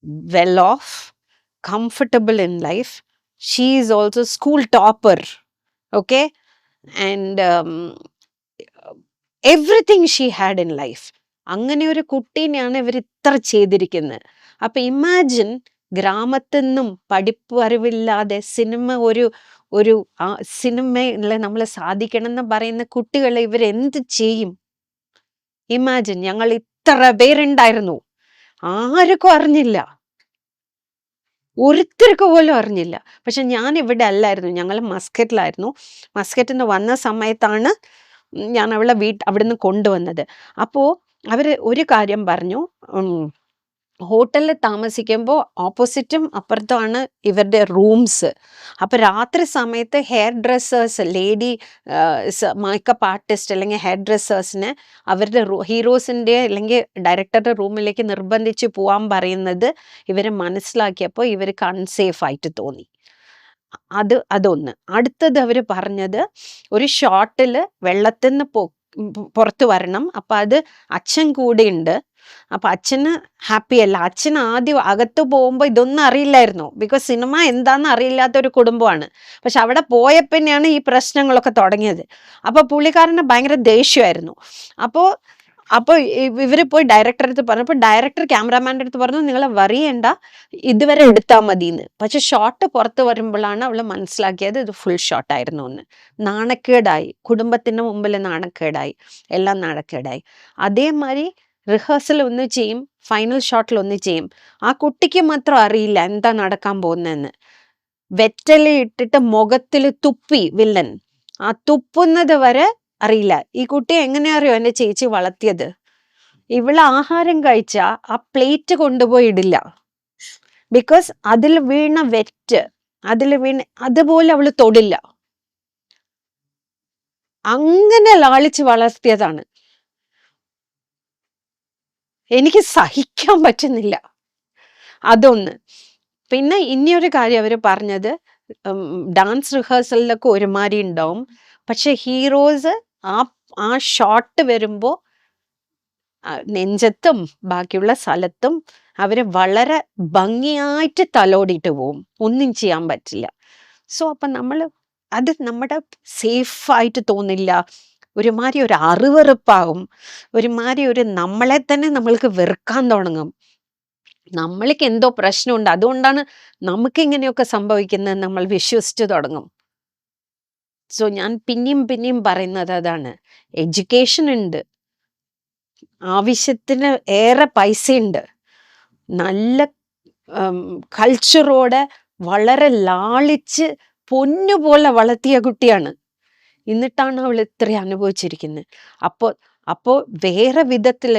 Speaker 1: well off, comfortable in life. She is also school topper. Okay. and everything she had in life. അങ്ങനെ ഒരു കുട്ടീനെയാണ് ഇവർ ഇത്ര ചെയ്തിരിക്കുന്നത്. അപ്പൊ imagine, ഗ്രാമത്തിൽ നിന്നും പഠിപ്പ് അറിവില്ലാതെ സിനിമ ഒരു ഒരു സിനിമയിൽ നമ്മൾ സാധിക്കണം എന്ന് പറയുന്ന കുട്ടികളെ ഇവരെന്ത് ചെയ്യും? ഇമാജിൻ, ഞങ്ങൾ ഇത്ര പേരുണ്ടായിരുന്നു, ആർക്കും അറിഞ്ഞില്ല, ഒരുത്തർക്ക് പോലും അറിഞ്ഞില്ല. പക്ഷെ ഞാൻ ഇവിടെ അല്ലായിരുന്നു, ഞങ്ങൾ മസ്കറ്റിലായിരുന്നു. മസ്കറ്റിൽ നിന്ന് വന്ന സമയത്താണ് ഞാൻ അവളെ അവിടുന്ന് കൊണ്ടുവന്നത്. അപ്പോൾ അവർ ഒരു കാര്യം പറഞ്ഞു, ഹോട്ടലിൽ താമസിക്കുമ്പോൾ ഓപ്പോസിറ്റും അപ്പുറത്തുമാണ് ഇവരുടെ റൂംസ്. അപ്പോൾ രാത്രി സമയത്ത് hair dressers, lady makeup artist അല്ലെങ്കിൽ ഹെയർ ഡ്രസ്സേഴ്സിനെ അവരുടെ ഹീറോസിൻ്റെ അല്ലെങ്കിൽ ഡയറക്ടറുടെ റൂമിലേക്ക് നിർബന്ധിച്ച് പോകാൻ പറയുന്നത് ഇവർ മനസ്സിലാക്കിയപ്പോൾ ഇവർക്ക് അൺസേഫ് ആയിട്ട് തോന്നി. അതൊന്ന്. അടുത്തത് അവർ പറഞ്ഞത്, ഒരു ഷോട്ടിൽ വെള്ളത്തിൽ നിന്ന് പുറത്തു വരണം. അപ്പം അത് അച്ഛൻ കൂടെ ഉണ്ട്. അപ്പം അച്ഛന് ഹാപ്പി അല്ല. അച്ഛൻ ആദ്യം അകത്ത് പോകുമ്പോൾ ഇതൊന്നും അറിയില്ലായിരുന്നു, ബിക്കോസ് സിനിമ എന്താണെന്ന് അറിയില്ലാത്തൊരു കുടുംബമാണ്. പക്ഷെ അവിടെ പോയപ്പിന്നെയാണ് ഈ പ്രശ്നങ്ങളൊക്കെ തുടങ്ങിയത്. അപ്പോൾ പുള്ളിക്കാരന് ഭയങ്കര ദേഷ്യമായിരുന്നു. അപ്പോൾ ഇവർ പോയി ഡയറക്ടറെ അടുത്ത് പറഞ്ഞപ്പോൾ ഡയറക്ടർ ക്യാമറാമാൻ്റെ അടുത്ത് പറഞ്ഞു, നിങ്ങൾ വറിയണ്ട, ഇതുവരെ എടുത്താൽ മതിയെന്ന്. പക്ഷെ ഷോട്ട് പുറത്ത് വരുമ്പോഴാണ് അവൾ മനസ്സിലാക്കിയത് ഇത് ഫുൾ ഷോട്ടായിരുന്നു എന്ന്. നാണക്കേടായി, കുടുംബത്തിൻ്റെ മുമ്പിൽ നാണക്കേടായി, എല്ലാം നാണക്കേടായി. അതേമാതിരി റിഹേഴ്സൽ ഒന്ന് ചെയ്യും, ഫൈനൽ ഷോട്ടിൽ ഒന്ന് ചെയ്യും. ആ കുട്ടിക്ക് മാത്രം അറിയില്ല എന്താ നടക്കാൻ പോകുന്നതെന്ന്. വെറ്റല ഇട്ടിട്ട് മുഖത്തിൽ തുപ്പി വില്ലൻ. ആ തുപ്പുന്നത് വരെ അറിയില്ല. ഈ കുട്ടി എങ്ങനെയാ അറിയോ എൻ്റെ ചേച്ചി വളർത്തിയത്? ഇവള് ആഹാരം കഴിച്ച ആ പ്ലേറ്റ് കൊണ്ടുപോയി ഇടില്ല, ബിക്കോസ് അതിൽ വീണ വെറ്റ്, അതുപോലെ അവള് തൊടില്ല. അങ്ങനെ ലാളിച്ച് വളർത്തിയതാണ്. എനിക്ക് സഹിക്കാൻ പറ്റുന്നില്ല. അതൊന്ന്. പിന്നെ ഇനിയൊരു കാര്യം അവർ പറഞ്ഞത്, ഡാൻസ് റിഹേഴ്സലിലൊക്കെ ഒരുമാതിരി ഉണ്ടാവും, പക്ഷെ ഹീറോസ് ആ ഷോട്ട് വരുമ്പോൾ നെഞ്ചത്തും ബാക്കിയുള്ള സ്ഥലത്തും അവർ വളരെ ഭംഗിയായിട്ട് തലോടിയിട്ട് പോവും, ഒന്നും ചെയ്യാൻ പറ്റില്ല. സോ അപ്പം അത് നമ്മുടെ സേഫായിട്ട് തോന്നില്ല, ഒരുമാതിരി ഒരു അറുവെറുപ്പാകും, ഒരുമാതിരി നമ്മളെ തന്നെ നമ്മൾക്ക് വെറുക്കാൻ തുടങ്ങും. നമ്മൾക്ക് എന്തോ പ്രശ്നമുണ്ട്, അതുകൊണ്ടാണ് നമുക്ക് ഇങ്ങനെയൊക്കെ സംഭവിക്കുന്നത് നമ്മൾ വിശ്വസിച്ച് തുടങ്ങും. സോ ഞാൻ പിന്നെയും പറയുന്നത് അതാണ്. എഡ്യൂക്കേഷൻ ഉണ്ട്, ആവശ്യത്തിന് ഏറെ പൈസയുണ്ട്, നല്ല കൾച്ചറോടെ വളരെ ലാളിച്ച് പൊന്നുപോലെ വളർത്തിയ കുട്ടിയാണ്. എന്നിട്ടാണ് അവൾ ഇത്ര അനുഭവിച്ചിരിക്കുന്നത്. അപ്പോൾ വേറെ വിധത്തിൽ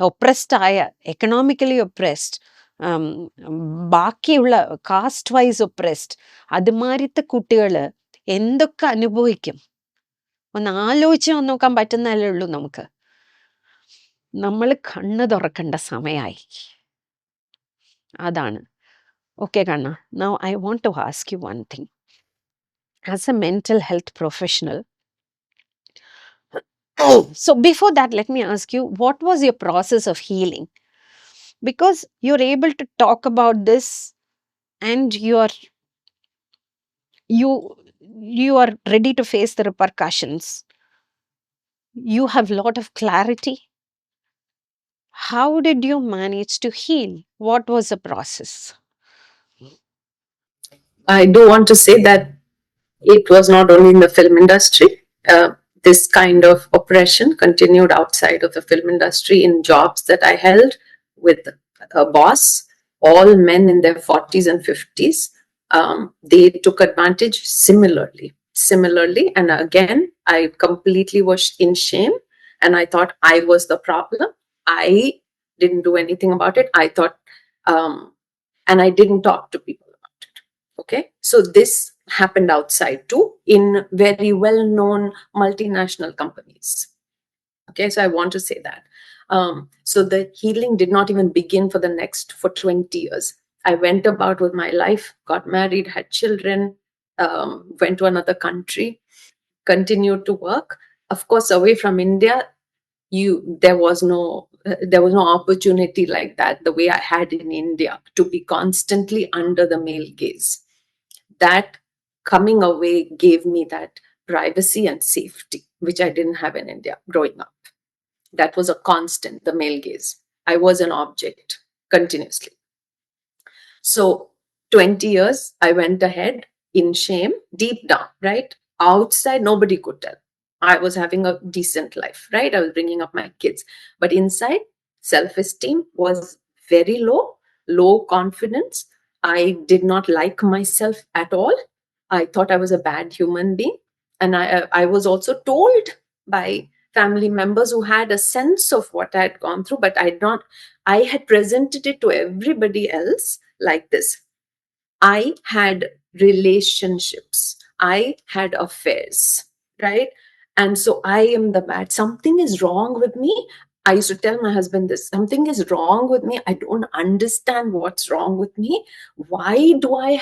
Speaker 1: ഒപ്രസ്ഡ് ആയ, എക്കണോമിക്കലി ഒപ്രസ്ഡ്, ബാക്കിയുള്ള കാസ്റ്റ് വൈസ് ഒപ്രസ്ഡ്, അതുമാതിരത്തെ കുട്ടികൾ എന്തൊക്കെ അനുഭവിക്കും ഒന്ന് ആലോചിച്ച് നോക്കാൻ പറ്റുന്നതല്ലേ ഉള്ളൂ നമുക്ക്. നമ്മൾ കണ്ണ് തുറക്കേണ്ട സമയമായി. അതാണ്. ഓക്കെ കണ്ണ, now I want to ask you one thing. As a mental health professional, so before that, let me ask you, what was your process of healing? Because you're able to talk about this and you are ready to face the repercussions. You have a lot of clarity. How did you manage to heal? What was the process?
Speaker 2: I do want to say that it was not only in the film industry. This kind of oppression continued outside of the film industry in jobs that I held with a boss, all men in their 40s and 50s. They took advantage similarly. And again, I completely was in shame and I thought I was the problem. I didn't do anything about it. I thought, and I didn't talk to people about it. Okay. So this happened outside too, in very well-known multinational companies. Okay, so I want to say that. So the healing did not even begin for 20 years. I went about with my life, got married, had children, went to another country, continued to work. Of course, away from India, there was no opportunity like that, the way I had in India, to be constantly under the male gaze. That coming away gave me that privacy and safety, which I didn't have in India growing up. That was a constant, the male gaze. I was an object continuously. So 20 years, I went ahead in shame, deep down, right? Outside, nobody could tell. I was having a decent life, right? I was bringing up my kids. But inside, self esteem was very low, low confidence. I did not like myself at all. I thought I was a bad human being. And I was also told by family members who had a sense of what I had gone through, but I had presented it to everybody else like this. I had relationships, I had affairs, right? And so I am the bad. Something is wrong with me. I used to tell my husband this, something is wrong with me. I don't understand what's wrong with me. Why do I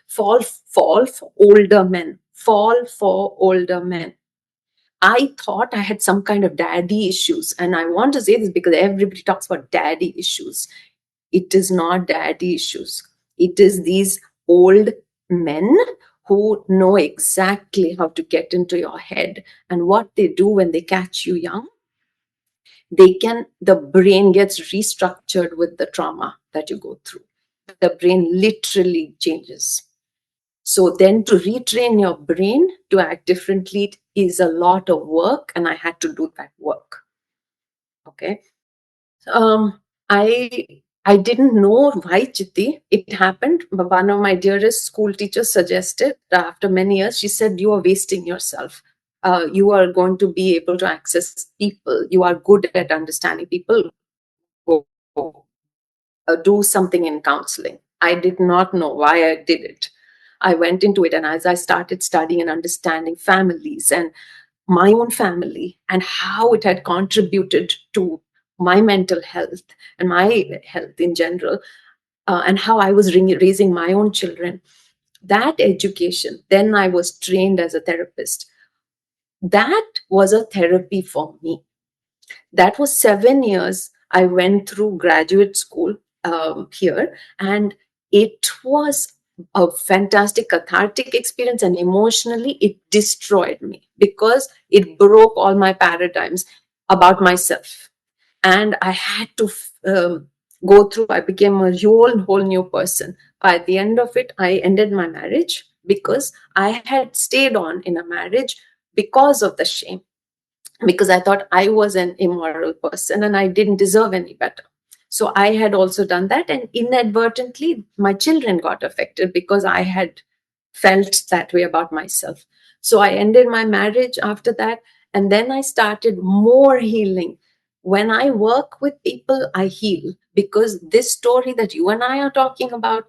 Speaker 2: fall for older men? Fall for older men. I thought I had some kind of daddy issues. And I want to say this because everybody talks about daddy issues. It is not daddy issues. It is these old men who know exactly how to get into your head. And what they do when they catch you young, the brain gets restructured with the trauma that you go through. The brain literally changes. So then to retrain your brain to act differently is a lot of work, and I had to do that work. Okay. I didn't know why, Chitti. It happened. One of my dearest school teachers suggested after many years, she said, "You are wasting yourself. You are going to be able to access people. You are good at understanding people. Go, do something in counseling." I did not know why I did it. I went into it, and as I started studying and understanding families and my own family and how it had contributed to my mental health and my health in general, and how I was raising my own children, that education, then I was trained as a therapist. That was a therapy for me. That was 7 years I went through graduate school here, and it was a fantastic cathartic experience, and emotionally it destroyed me because it broke all my paradigms about myself, and I had to go through. I became a whole new person. By the end of it, I ended my marriage because I had stayed on in a marriage because of the shame, because I thought I was an immoral person and I didn't deserve any better. So I had also done that, and inadvertently, my children got affected because I had felt that way about myself. So I ended my marriage after that, and then I started more healing. When I work with people, I heal, because this story that you and I are talking about,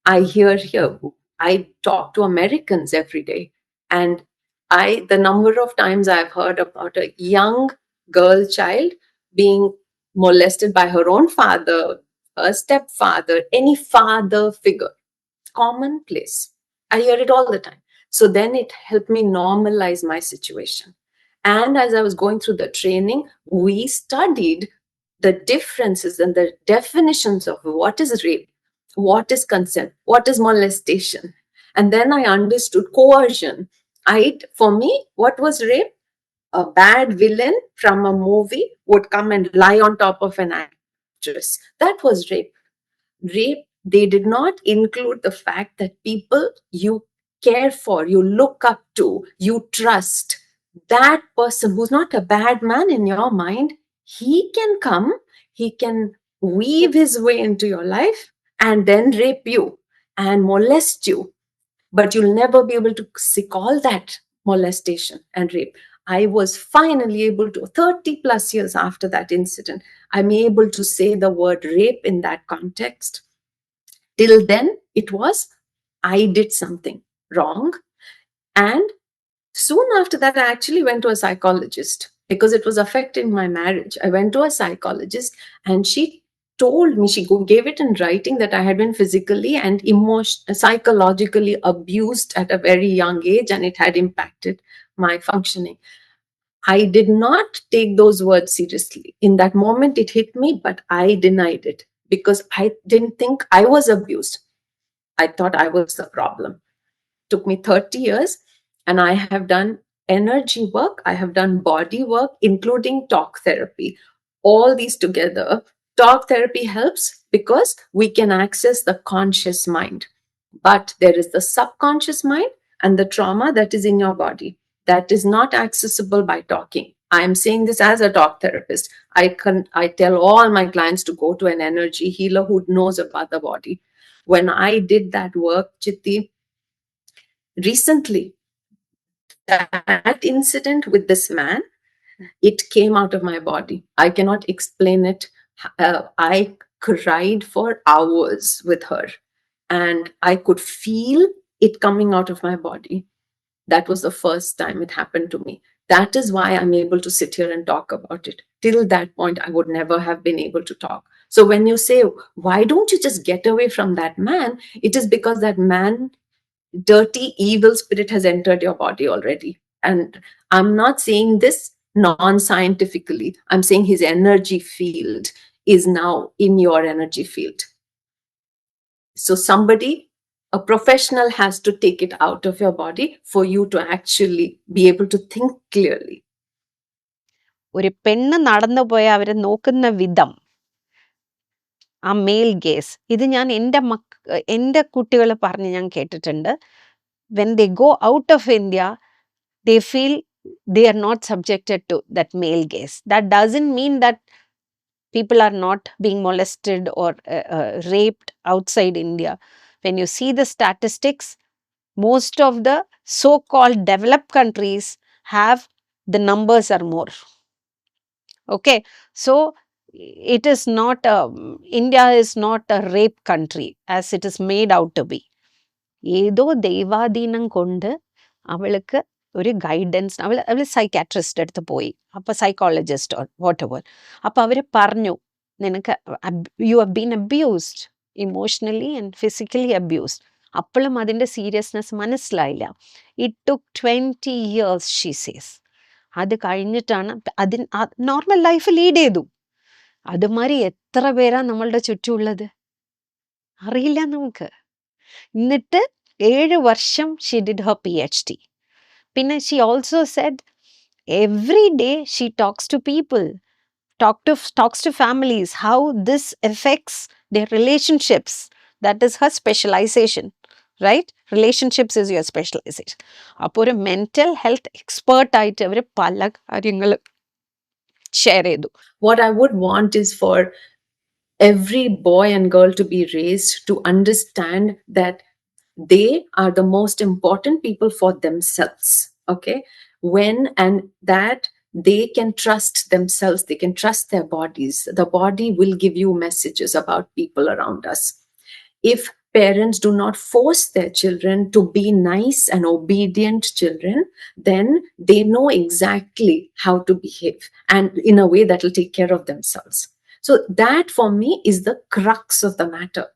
Speaker 2: I hear here. I talk to Americans every day, and the number of times I've heard about a young girl child being molested by her own father, her stepfather, any father figure, commonplace. I hear it all the time. So then it helped me normalize my situation. And as I was going through the training, we studied the differences and the definitions of what is rape, what is consent, what is molestation. And then I understood coercion. For me, what was rape? A bad villain from a movie would come and lie on top of an actress. That was rape. They did not include the fact that people you care for, you look up to, you trust, that person who's not a bad man in your mind, he can come, he can weave his way into your life and then rape you and molest you. But you'll never be able to call that molestation and rape. I was finally able to, 30 plus years after that incident, I'm able to say the word rape in that context. Till then, it was, I did something wrong. And soon after that, I actually went to a psychologist because it was affecting my marriage. I went to a psychologist, and she told me, she gave it in writing, that I had been physically and psychologically abused at a very young age, and it had impacted my functioning. I did not take those words seriously. In that moment, it hit me, but I denied it because I didn't think I was abused. I thought I was the problem. Took me 30 years. And I have done energy work, I have done body work, including talk therapy. All these together, talk therapy helps because we can access the conscious mind. But there is the subconscious mind and the trauma that is in your body that is not accessible by talking. I am saying this as a talk therapist. I tell all my clients to go to an energy healer who knows about the body. When I did that work, Chitti, recently, that incident with this man, it came out of my body. I cannot explain it. I cried for hours with her, and I could feel it coming out of my body. That was the first time it happened to me. That is why I'm able to sit here and talk about it. Till that point, I would never have been able to talk. So when you say, why don't you just get away from that man? It is because that man, dirty, evil spirit has entered your body already. And I'm not saying this non scientifically, I'm saying his energy field is now in your energy field. So somebody, a professional, has to take it out of your body for you to actually be able to think clearly.
Speaker 1: ഒരു പെണ്ണ് നടന്നു പോയ അവരെ നോക്കുന്ന വിധം, ആ mail guys, ഇത് ഞാൻ എൻ്റെ കുട്ടികൾ പറഞ്ഞ് ഞാൻ കേട്ടിട്ടുണ്ട്. When they go out of India, they feel they are not subjected to that male gaze. That doesn't mean that people are not being molested or raped outside India. When you see the statistics, most of the so-called developed countries have, the numbers are more. Okay, so it is not India is not a rape country as it is made out to be. ഏതോ ദൈവാധീനം കൊണ്ട് അവൾക്ക് ഒരു guidance, അവൾ psychiatrist അടുത്ത് പോയി, അപ്പോൾ psychologist or what ever, അപ്പോൾ അവർ പറഞ്ഞു, നിനക്ക് you have been abused, emotionally and physically abused. അപ്പോഴും അതിൻ്റെ സീരിയസ്നെസ് മനസ്സിലായില്ല. It took 20 years she says. അത് കഴിഞ്ഞിട്ടാണ് നോർമൽ ലൈഫ് ലീഡ് ചെയ്തു. അതുമാതിരി എത്ര പേരാ നമ്മളുടെ ചുറ്റുമുള്ളത്, അറിയില്ല നമുക്ക്. എന്നിട്ട് 7 വർഷം ഷീ ഡിഡ് ഹർ PhD. പിന്നെ she also said every day she talks to people, talks to families, how this affects their relationships. That is her specialization, right? Relationships is your specialization. അപ്പോൾ ഒരു മെന്റൽ ഹെൽത്ത് എക്സ്പേർട്ട് ആയിട്ട് അവർ പല കാര്യങ്ങൾ share ചെയ്തു.
Speaker 2: What I would want is for every boy and girl to be raised to understand that they are the most important people for themselves. Okay, when and that they can trust themselves, they can trust their bodies. The body will give you messages about people around us. If parents do not force their children to be nice and obedient children, then they know exactly how to behave, and in a way that will take care of themselves. So that for me is the crux of the matter.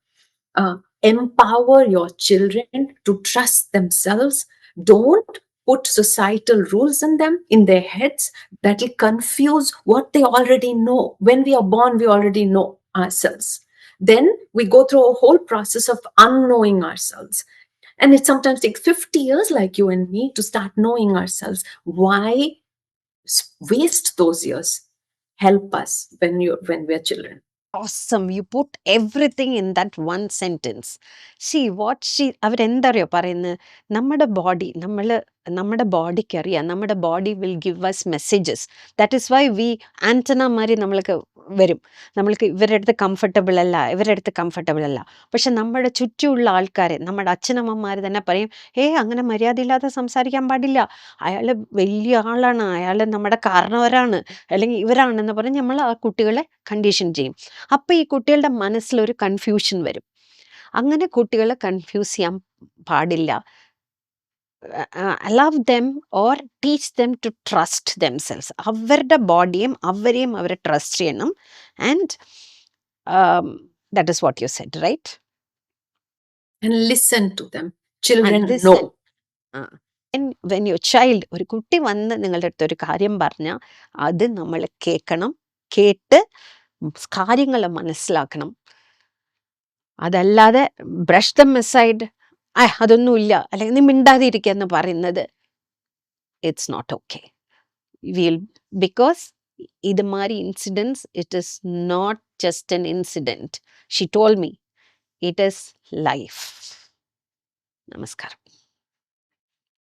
Speaker 2: Empower your children to trust themselves. Don't put societal rules in them, in their heads, that will confuse what they already know. When we are born, we already know ourselves. Then we go through a whole process of unknowing ourselves. And it sometimes takes 50 years, like you and me, to start knowing ourselves. Why waste those years? Help us when we're children.
Speaker 1: Awesome, you put everything in that one sentence. See what അവരെന്താ അറിയോ പറയുന്നത്, നമ്മുടെ ബോഡിക്ക് അറിയാം, നമ്മുടെ body will give us messages. That is why we antenna മാതിരി നമ്മൾക്ക് വരും. നമ്മൾക്ക് ഇവരുടെ അടുത്ത് കംഫർട്ടബിൾ അല്ല. പക്ഷെ നമ്മുടെ ചുറ്റുമുള്ള ആൾക്കാരെ, നമ്മുടെ അച്ഛനമ്മമാർ തന്നെ പറയും, അങ്ങനെ മര്യാദയില്ലാതെ സംസാരിക്കാൻ പാടില്ല, അയാൾ വലിയ ആളാണ്, അയാൾ നമ്മുടെ കാരണവരാണ്, അല്ലെങ്കിൽ ഇവരാണെന്ന് പറഞ്ഞ് നമ്മൾ ആ കുട്ടികളെ കണ്ടീഷൻ ചെയ്യും. അപ്പോൾ ഈ കുട്ടികളുടെ മനസ്സിലൊരു കൺഫ്യൂഷൻ വരും. അങ്ങനെ കുട്ടികളെ കൺഫ്യൂസ് ചെയ്യാൻ പാടില്ല. allow them or teach them to trust themselves. അവരുടെ ബോഡിയും അവരെയും അവർ ട്രസ്റ്റ് ചെയ്യണം. And that is what you said, right?
Speaker 2: And listen to them. Children know.
Speaker 1: When your child, ഒരു കുട്ടി വന്ന് നിങ്ങളുടെ അടുത്ത് ഒരു കാര്യം പറഞ്ഞാൽ അത് നമ്മൾ കേൾക്കണം, കേട്ട് കാര്യങ്ങൾ മനസ്സിലാക്കണം. അതല്ലാതെ ബ്രഷ് ദം അസൈഡ്, അതൊന്നുമില്ല, അല്ലെങ്കിൽ നീ മിണ്ടാതിരിക്കുക എന്ന് പറയുന്നത് it's not okay. We'll, because இது மாதிரி incidents, it is not just an incident. She told me it is life. Namaskaram.